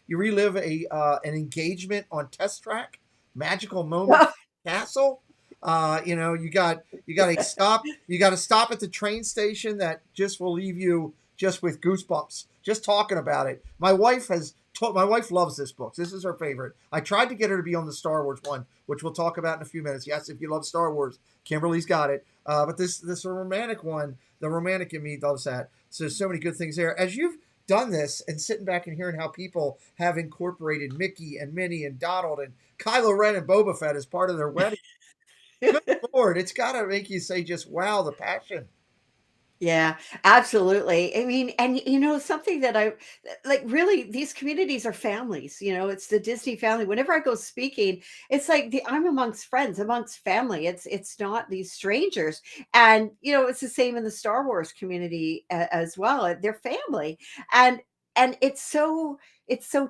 You relive a an engagement on Test Track, magical moments, castle. You got to stop at the train station that just will leave you just with goosebumps just talking about it. My wife loves this book. This is her favorite. I tried to get her to be on the Star Wars one, which we'll talk about in a few minutes. Yes, if you love Star Wars, Kimberly's got it. But this romantic one, the romantic in me loves that. So there's so many good things there. As you've done this and sitting back and hearing how people have incorporated Mickey and Minnie and Donald and Kylo Ren and Boba Fett as part of their wedding, good Lord, it's got to make you say just, wow, the passion. Yeah, absolutely. I mean, and something that I like, really, these communities are families. It's the Disney family. Whenever I go speaking, it's like I'm amongst friends, amongst family. It's not these strangers. And it's the same in the Star Wars community as well. They're family. And it's so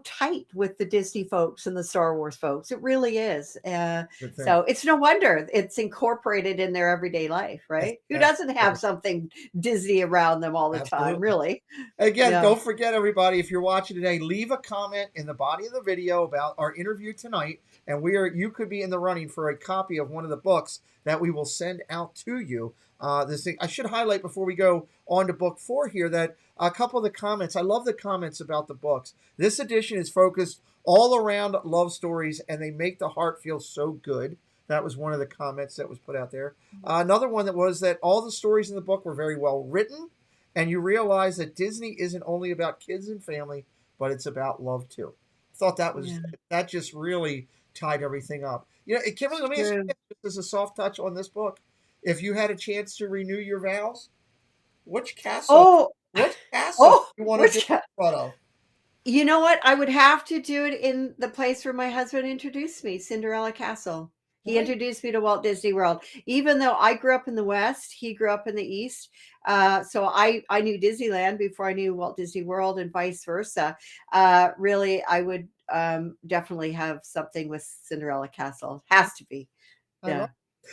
tight with the Disney folks and the Star Wars folks. It really is. Good thing. So it's no wonder it's incorporated in their everyday life, right? Who doesn't have something Disney around them all the time, Absolutely. really? Again, Yeah. don't forget, everybody, if you're watching today, leave a comment in the body of the video about our interview tonight, and you could be in the running for a copy of one of the books that we will send out to you. This thing I should highlight before we go on to book 4 here that a couple of the comments. I love the comments about the books. This edition is focused all around love stories, and they make the heart feel so good. That was one of the comments that was put out there. Another one that was that all the stories in the book were very well written, and you realize that Disney isn't only about kids and family, but it's about love too. I thought that just really tied everything up. Kimberly, let me ask you True. this, just as a soft touch on this book. If you had a chance to renew your vows, which castle Oh, which castle oh, do you want to which do in front of? You know what? I would have to do it in the place where my husband introduced me, Cinderella Castle. He Right. introduced me to Walt Disney World. Even though I grew up in the West, he grew up in the East. So I knew Disneyland before I knew Walt Disney World, and vice versa. Really, I would definitely have something with Cinderella Castle. Has to be. I Yeah. love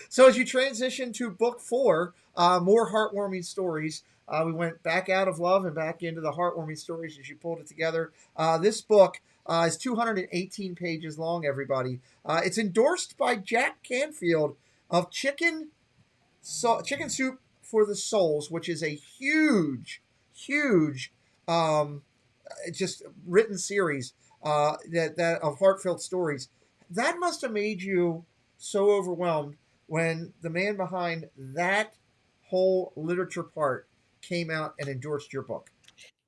So as you transition to book 4, more heartwarming stories. We went back out of love and back into the heartwarming stories as you pulled it together. This book is 218 pages long, everybody. It's endorsed by Jack Canfield of Chicken Soup for the Souls, which is a huge, um, just written series that of heartfelt stories. That must have made you so overwhelmed when the man behind that whole literature part came out and endorsed your book.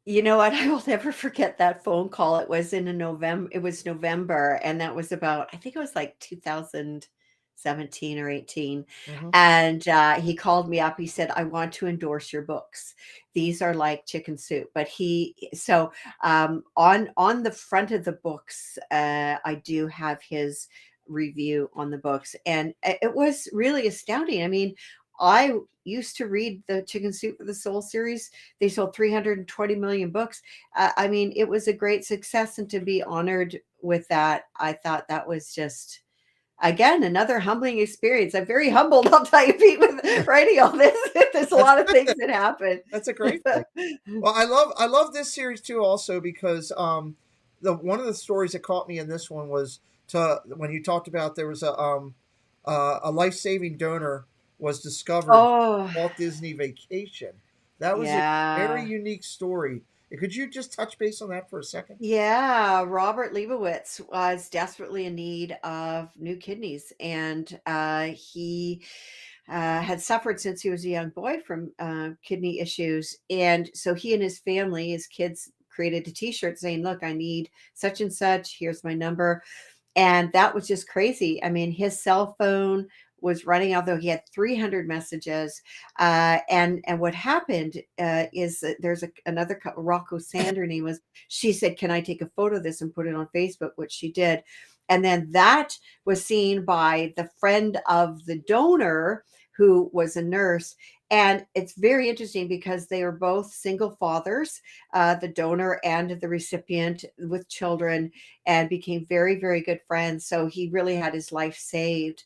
You know what? I will never forget that phone call. It was in a November. It was November, and that was about, I think it was like 2017 or 18. Mhm. And he called me up. He said, "I want to endorse your books. These are like chicken soup." But on the front of the books, I do have his review on the books, and it was really astounding. I mean, I used to read the Chicken Soup for the Soul series. They sold 320 million books. I mean, it was a great success, and to be honored with that, I thought that was just, again, another humbling experience. I'm very humbled, I'll tell you, Pete, with writing all this. There's a That's lot of things good. that happen. That's a great thing. Well, I love this series too, also because the one of the stories that caught me in this one was to when you talked about there was a life saving donor was discovered Oh, Walt Disney Vacation. That was a very yeah. unique story. Could you just touch base on that for a second? Yeah, Robert Leibowitz was desperately in need of new kidneys, and he had suffered since he was a young boy from kidney issues. And so he and his family, his kids, created a T-shirt saying, "Look, I need such and such. Here's my number." And that was just crazy. I mean, his cell phone was running out, though he had 300 messages. And what happened is that there's another Rocco Sand, her name was. She said, "Can I take a photo of this and put it on Facebook?" Which she did. And then that was seen by the friend of the donor, who was a nurse. And it's very interesting because they are both single fathers, the donor and the recipient with children, and became very, very good friends. So he really had his life saved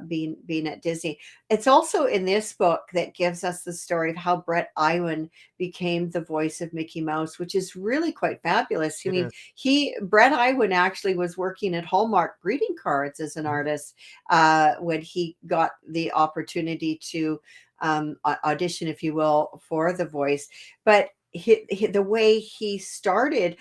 being at Disney. It's also in this book that gives us the story of how Brett Iwan became the voice of Mickey Mouse, which is really quite fabulous. I It mean, is. Brett Iwan actually was working at Hallmark greeting cards as an Mhm. artist when he got the opportunity to audition, if you will, for the voice. But the way he started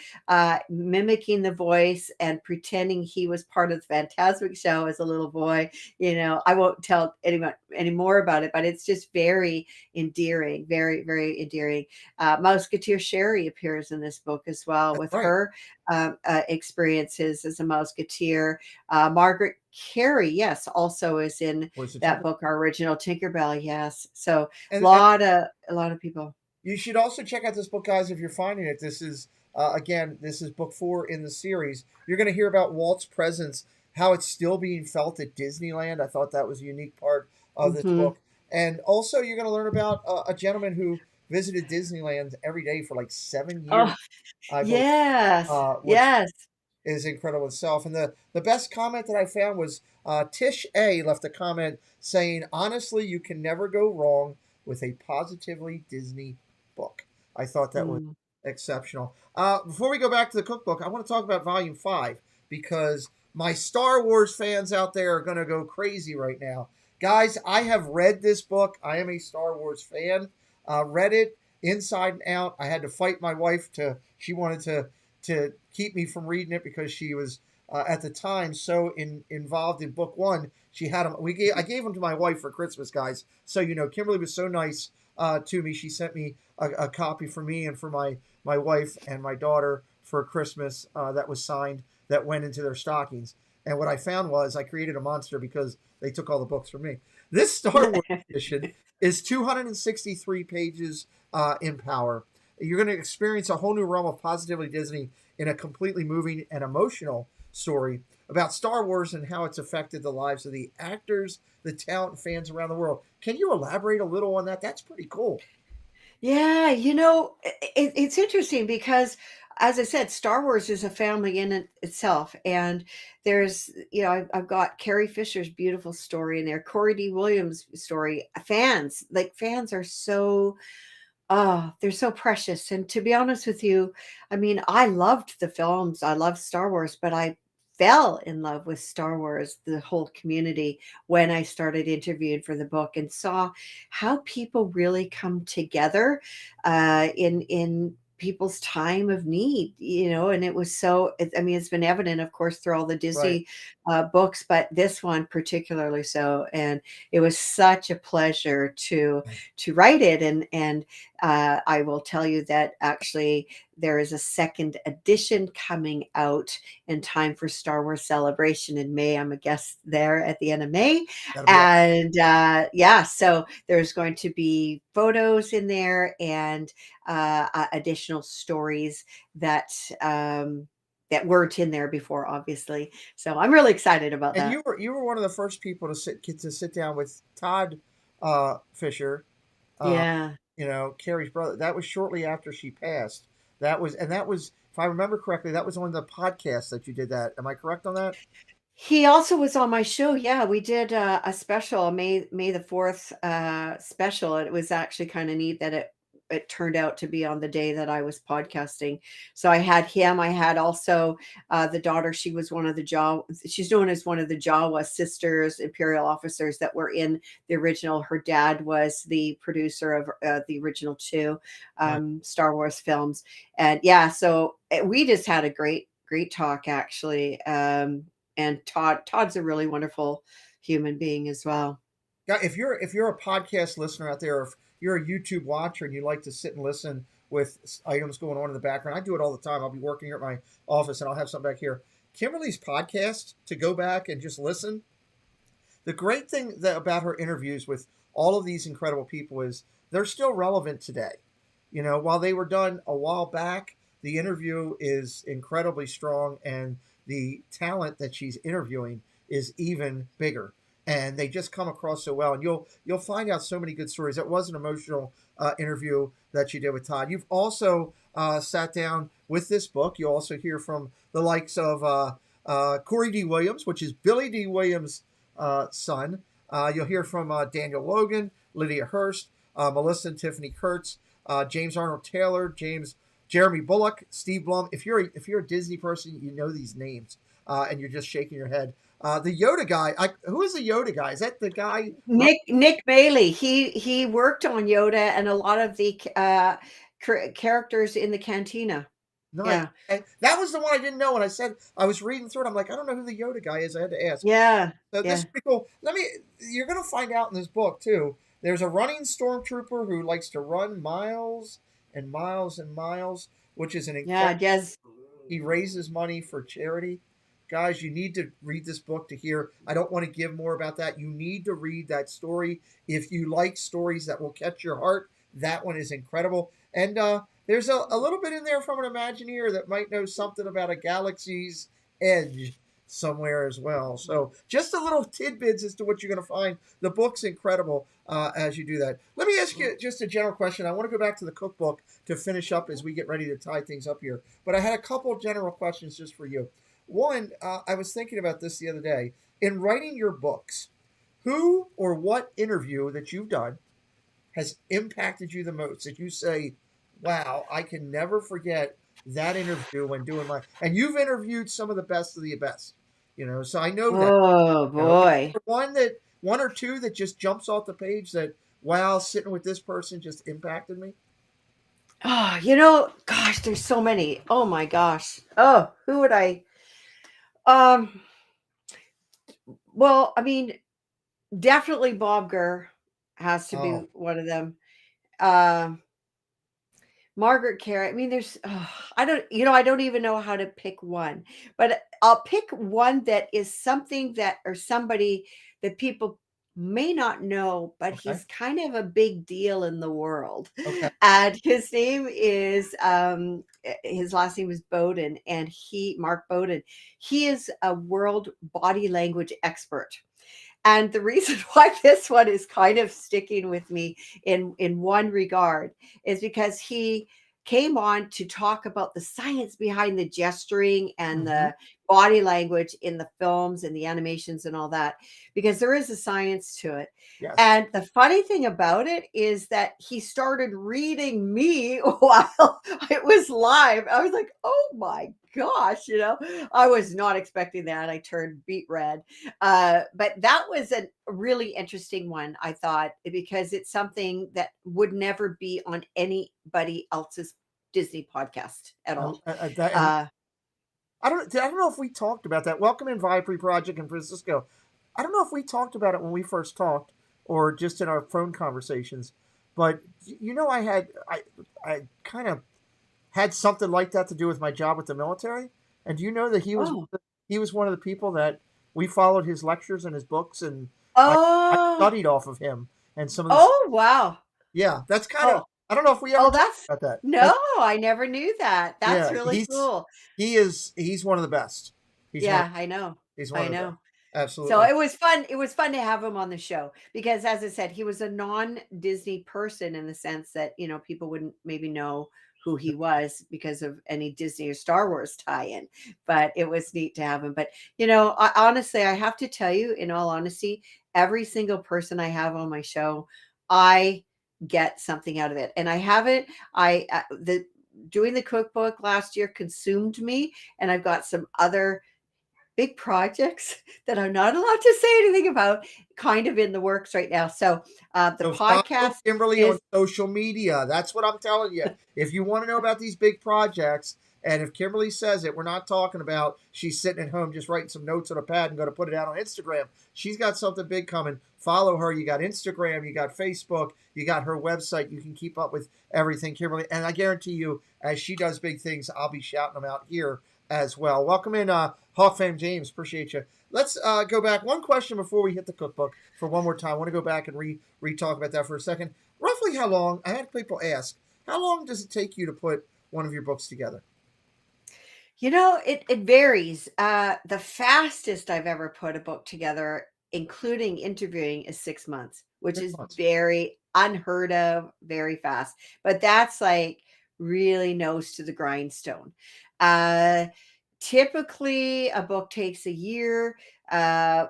mimicking the voice and pretending he was part of the Fantasmic show as a little boy, I won't tell anyone any more about it, but it's just very endearing, very, very endearing. Mouseketeer Sherry appears in this book as well That's with right. her experiences as a Mouseketeer. Margaret Carey, yes, also is in Voice of that Tinker. book, our original Tinkerbell. Yes, so And a lot of people. you should also check out this book, guys, if you're finding it. This is, again, this is book 4 in the series. You're going to hear about Walt's presence, how it's still being felt at Disneyland. I thought that was a unique part of this Hmm. book. And also, you're going to learn about a gentleman who visited Disneyland every day for like 7 years, Oh, I believe, yes, which yes. is incredible itself. And the best comment that I found was Tish A left a comment saying, "Honestly, you can never go wrong with a positively Disney book." I thought that was Mm. exceptional. Before we go back to the cookbook, I want to talk about Volume 5 because my Star Wars fans out there are going to go crazy right now. Guys, I have read this book. I am a Star Wars fan. Read it inside and out. I had to fight my wife she wanted to keep me from reading it because she was at the time so involved in book 1. She had them. I gave them to my wife for Christmas, guys. So Kimberly was so nice to me. She sent me a copy for me and for my wife and my daughter for Christmas that was signed that went into their stockings. And what I found was I created a monster because they took all the books from me. This Star Wars edition is 263 pages in power. You're going to experience a whole new realm of positively Disney in a completely moving and emotional story about Star Wars and how it's affected the lives of the actors, the talent, and fans around the world. Can you elaborate a little on that? That's pretty cool. Yeah, it's interesting because, as I said, Star Wars is a family in itself, and I've got Carrie Fisher's beautiful story in there, Corey D. Williams' story. Fans are so they're so precious. And to be honest with you, I mean, I loved the films. I loved Star Wars, but I fell in love with Star Wars, the whole community, when I started interviewing for the book and saw how people really come together in people's time of need, and it was I mean, it's been evident, of course, through all the Right. Disney books, but this one particularly so. And it was such a pleasure to write it. And I will tell you that actually there is a second edition coming out in time for Star Wars Celebration in May. I'm a guest there at the end of May. That'll be awesome. And yeah, so there's going to be photos in there and additional stories that weren't in there before, obviously. So I'm really excited about And that. you were one of the first people to sit down with Todd Fisher, uh, Yeah. Carrie's brother. That was shortly after she passed. That was, if I remember correctly, that was on the podcast that you did that. Am I correct on that? He also was on my show. Yeah, we did a special, May the 4th special. It was actually kind of neat that it turned out to be on the day that I was podcasting. So I had him. I had also the daughter. She's known as one of the Jawa sisters, imperial officers that were in the original. Her dad was the producer of the original 2 Right. Star Wars films. And yeah, so we just had a great talk actually. And Todd's a really wonderful human being as well. Yeah, if you're a podcast listener out there, if you're a YouTube watcher and you like to sit and listen with items going on in the background, I do it all the time. I'll be working here at my office and I'll have something back here. Kimberly's podcast to go back and just listen. The great thing about her interviews with all of these incredible people is they're still relevant today. While they were done a while back, the interview is incredibly strong and the talent that she's interviewing is even bigger. and they just come across so well. And you'll find out so many good stories. It was an emotional interview that you did with Todd. You've also sat down with this book. You also hear from the likes of Corey D. Williams, which is Billy D. Williams' son. You'll hear from Daniel Logan, Lydia Hurst, Melissa and Tiffany Kurtz, James Arnold Taylor, Jeremy Bullock, Steve Blum. If you're a Disney person, you know these names, and you're just shaking your head. The Yoda guy. Who is the Yoda guy? Is that the guy? Nick Bailey. He worked on Yoda and a lot of the characters in the cantina. No, Yeah. and that was the one I didn't know. When I said I was reading through it, I'm like, I don't know who the Yoda guy is. I had to ask. Yeah. So this Yeah. is pretty cool. You're going to find out in this book too. There's a running stormtrooper who likes to run miles and miles and miles, which is an Yeah. incredible. Yes. He raises money for charity. Guys, you need to read this book to hear. I don't want to give more about that. You need to read that story. If you like stories that will catch your heart, that one is incredible. And there's a little bit in there from an Imagineer that might know something about a galaxy's edge somewhere as well. So just a little tidbits as to what you're going to find. The book's incredible as you do that. Let me ask you just a general question. I want to go back to the cookbook to finish up as we get ready to tie things up here. But I had a couple general questions just for you. One, I was thinking about this the other day. In writing your books, who or what interview that you've done has impacted you the most? That you say, wow, I can never forget that interview when doing my. And you've interviewed some of the best of the best, so I know that. Oh Is boy. there one or two that just jumps off the page that, wow, sitting with this person just impacted me? Oh, gosh, there's so many. Oh my gosh. Oh, who would I? Um, well, I mean, definitely Bob Gurr has to be Oh, one of them. Um, Margaret Carey. I mean, I don't even know how to pick one, but I'll pick one that is something that or somebody that people may not know, but okay, he's kind of a big deal in the world. okay, And his name is his last name is Bowden, and Mark Bowden. He is a world body language expert. And the reason why this one is kind of sticking with me in one regard is because he came on to talk about the science behind the gesturing and hmm the body language in the films and the animations and all that, because there is a science to it. yes. And the funny thing about it is that he started reading me while it was live. I was like, oh my gosh, I was not expecting that. I turned beet red. But that was a really interesting one, I thought, because it's something that would never be on anybody else's Disney podcast at all. And Uh, I don't know if we talked about that. Welcome in Vibrary Project in Francisco. I don't know if we talked about it when we first talked or just in our phone conversations, but I kind of had something like that to do with my job with the military. And do you know that oh, he was one of the people that we followed his lectures and his books, and I oh, studied off of him and some of the. oh, wow. Yeah, that's kind of. Oh, I don't know if we ever oh, talked that's about that. no, I never knew that. That's Yeah, really cool. he's one of the best. He's one of Yeah, I know. he's one I of the best. know. So Absolutely. it was fun. It was fun to have him on the show because, as I said, he was a non-Disney person in the sense that people wouldn't maybe know who he was because of any Disney or Star Wars tie-in. But it was neat to have him. But honestly, I have to tell you, in all honesty, every single person I have on my show, I get something out of it, and I haven't. The doing the cookbook last year consumed me, and I've got some other big projects that I'm not allowed to say anything about kind of in the works right now. So the So follow podcast Kimberly on is, social media. That's what I'm telling you. If you want to know about these big projects, and if Kimberly says it, we're not talking about she's sitting at home just writing some notes on a pad and going to put it out on Instagram. She's got something big coming. Follow her. You got Instagram, you got Facebook, you got her website. You can keep up with everything, Kimberly. And I guarantee you, as she does big things, I'll be shouting them out here as well. Welcome in, Hawk Fam James. Appreciate you. Let's go back. One question before we hit the cookbook for one more time. I want to go back and re-talk about that for a second. Roughly how long, I had people ask, how long does it take you to put one of your books together? it varies. The fastest I've ever put a book together including interviewing, is 6 months, which 6 is months. very unheard of, very fast. But that's like really nose to the grindstone. Uh, Typically, a book takes a year. Uh,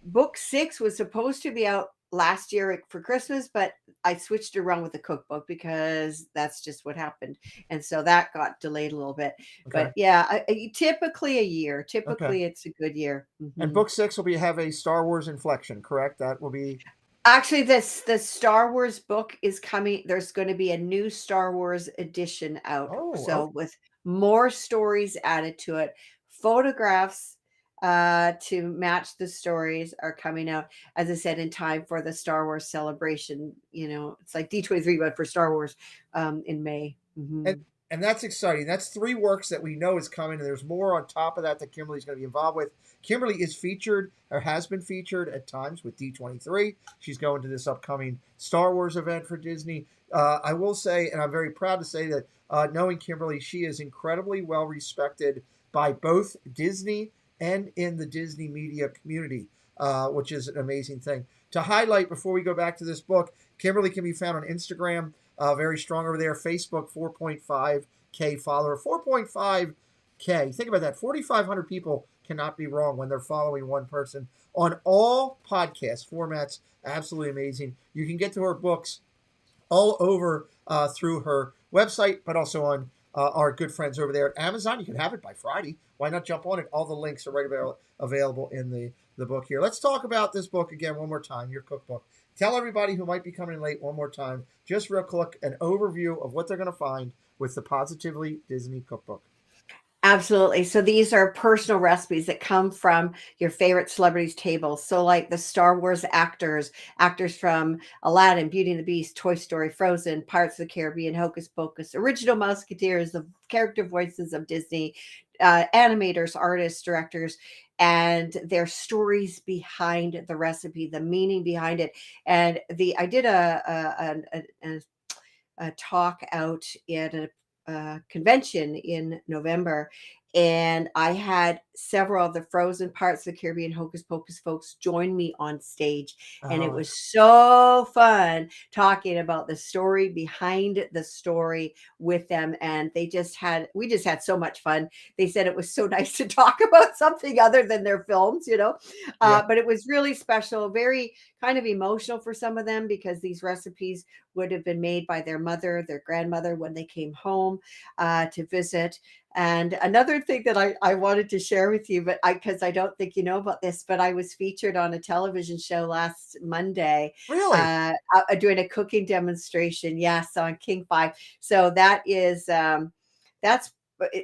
Book 6 was supposed to be out last year for Christmas, but I switched around with the cookbook because that's just what happened. And so that got delayed a little bit. Okay. But yeah, typically a year. Okay. Typically, it's a good year. And book 6 will have a Star Wars inflection, correct? That will be Actually, the Star Wars book is coming. There's going to be a new Star Wars edition out. oh, So with more stories added to it, photographs to match the stories are coming out, as I said, in time for the Star Wars celebration. It's like D23, but for Star Wars in May. and and that's exciting. That's 3 works that we know is coming, and there's more on top of that Kimberly's going to be involved with. Kimberly is featured or has been featured at times with D23. She's going to this upcoming Star Wars event for Disney. I will say, and I'm very proud to say that knowing Kimberly, she is incredibly well respected by both Disney and in the Disney media community, which is an amazing thing. To highlight before we go back to this book, Kimberly can be found on Instagram, very strong over there. Facebook, 4.5K follower. 4.5K. Think about that. 4,500 people cannot be wrong when they're following one person on all podcast formats. Absolutely amazing. You can get to her books all over through her website, but also on our good friends over there at Amazon. You can have it by Friday. Why not jump on it? All the links are right available in the book here. Let's talk about this book again one more time, your cookbook. Tell everybody who might be coming in late one more time, just real quick, an overview of what they're going to find with the Positively Disney Cookbook. Absolutely. So these are personal recipes that come from your favorite celebrities' tables. So like the Star Wars actors from Aladdin, Beauty and the Beast, Toy Story, Frozen, Pirates of the Caribbean, Hocus Pocus, original Musketeers, the character voices of Disney, animators, artists, directors, and their stories behind the recipe, the meaning behind it. And I did a talk out at a convention in November, and I had several of the Frozen, Parts of the Caribbean, Hocus Pocus folks join me on stage, and it was so fun talking about the story behind the story with them. And we just had so much fun. They said it was so nice to talk about something other than their films, Yeah. But it was really special, very kind of emotional for some of them, because these recipes would have been made by their mother, their grandmother when they came home to visit. And another thing that I wanted to share with you, but because I don't think you know about this, but I was featured on a television show last Monday, Really? doing a cooking demonstration. Yes, on King 5. So that's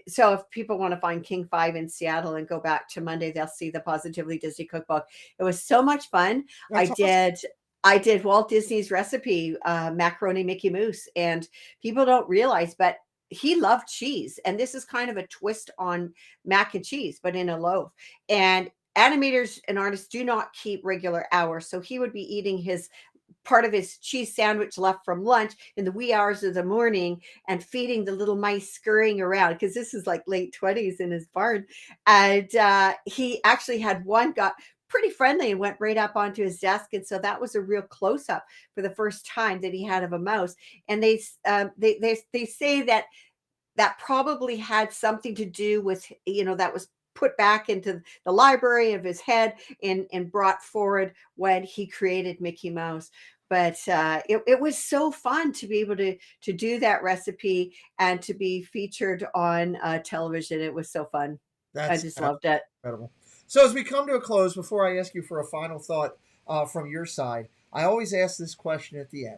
so if people want to find King 5 in Seattle and go back to Monday, they'll see the Positively Disney Cookbook. It was so much fun. That's awesome. I did Walt Disney's recipe, macaroni Mickey Mouse, and people don't realize, but he loved cheese. And this is kind of a twist on mac and cheese, but in a loaf. And animators and artists do not keep regular hours. So he would be eating part of his cheese sandwich left from lunch in the wee hours of the morning and feeding the little mice scurrying around, because this is like late 20s in his barn. And he actually had one got pretty friendly and went right up onto his desk. And so that was a real close up for the first time that he had of a mouse. And they say that probably had something to do with, that was put back into the library of his head and brought forward when he created Mickey Mouse. But it was so fun to be able to do that recipe and to be featured on television. It was so fun. I just loved it. Incredible. So as we come to a close, before I ask you for a final thought from your side, I always ask this question at the end.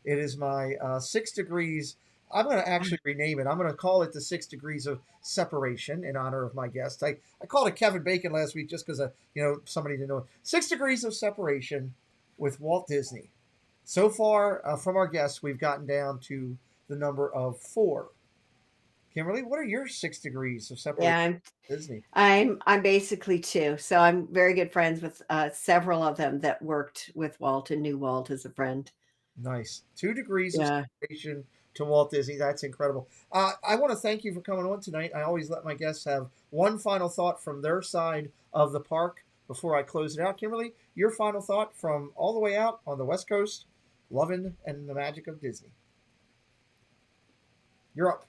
It is my 6 degrees. I'm going to actually rename it. I'm going to call it the 6 degrees of separation in honor of my guest. I called it Kevin Bacon last week just because somebody didn't know it. 6 degrees of separation with Walt Disney. So far from our guests, we've gotten down to the number of 4. Kimberly, what are your 6 degrees of separation Yeah, with Disney? I'm basically 2. So I'm very good friends with several of them that worked with Walt and knew Walt as a friend. Nice. 2 degrees of Yeah. separation to Walt Disney. That's incredible. I want to thank you for coming on tonight. I always let my guests have one final thought from their side of the park before I close it out. Kimberly, your final thought from all the way out on the West Coast, loving and the magic of Disney. You're up.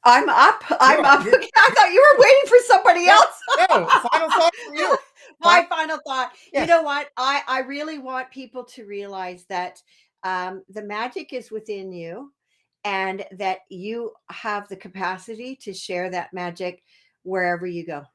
I'm up. I'm You're up. You're, I thought you were waiting for somebody no, else. no, final thought from you. My final thought. Yes. You know what? I really want people to realize that the magic is within you, and that you have the capacity to share that magic wherever you go.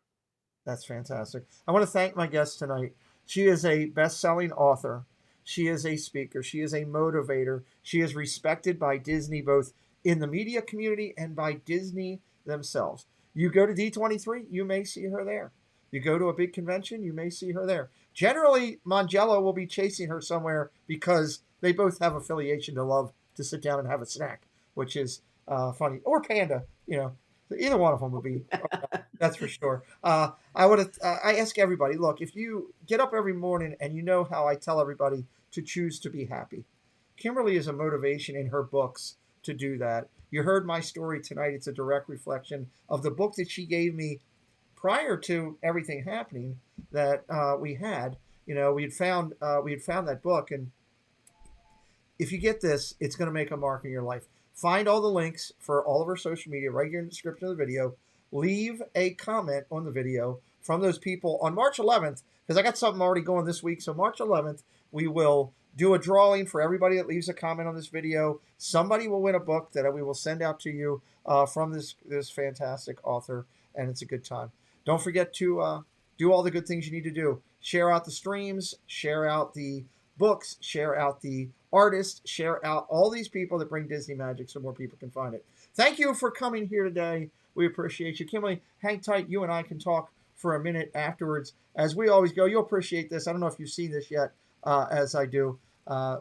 That's fantastic. I want to thank my guest tonight. She is a best-selling author. She is a speaker. She is a motivator. She is respected by Disney, both in the media community and by Disney themselves. You go to D23, you may see her there. You go to a big convention, you may see her there. Generally, Mangello will be chasing her somewhere because they both have affiliation to love to sit down and have a snack, which is funny. Or Panda, either one of them will be. That's for sure. I ask everybody, look, if you get up every morning and you know how I tell everybody to choose to be happy, Kimberly is a motivation in her books to do that. You heard my story tonight. It's a direct reflection of the book that she gave me prior to everything happening that we had. We had found that book, and if you get this, it's going to make a mark in your life. Find all the links for all of our social media right here in the description of the video. Leave a comment on the video from those people on March 11th, because I got something already going this week. So March 11th, we will do a drawing for everybody that leaves a comment on this video. Somebody will win a book that we will send out to you from this fantastic author, and it's a good time. Don't forget to do all the good things you need to do. Share out the streams, share out the books, share out the artists, share out all these people that bring Disney magic so more people can find it. Thank you for coming here today. We appreciate you. Kimberly, hang tight. You and I can talk for a minute afterwards. As we always go, you'll appreciate this. I don't know if you've seen this yet, as I do.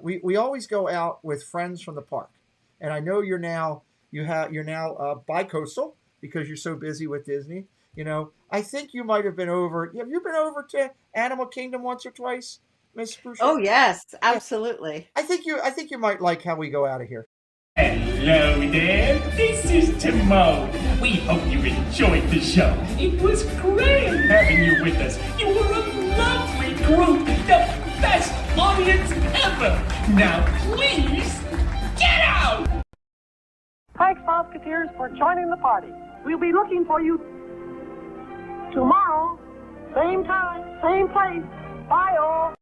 We always go out with friends from the park. And I know you're now bi-coastal because you're so busy with Disney. I think you might have been over. Have you been over to Animal Kingdom once or twice, Miss Bouchard? Oh yes, absolutely. I think you might like how we go out of here. Hello there, this is Timon. We hope you enjoyed the show. It was great having you with us. You were a lovely group, the best audience ever. Now please, get out! Thanks, Musketeers, for joining the party. We'll be looking for you tomorrow, same time, same place. Bye, all.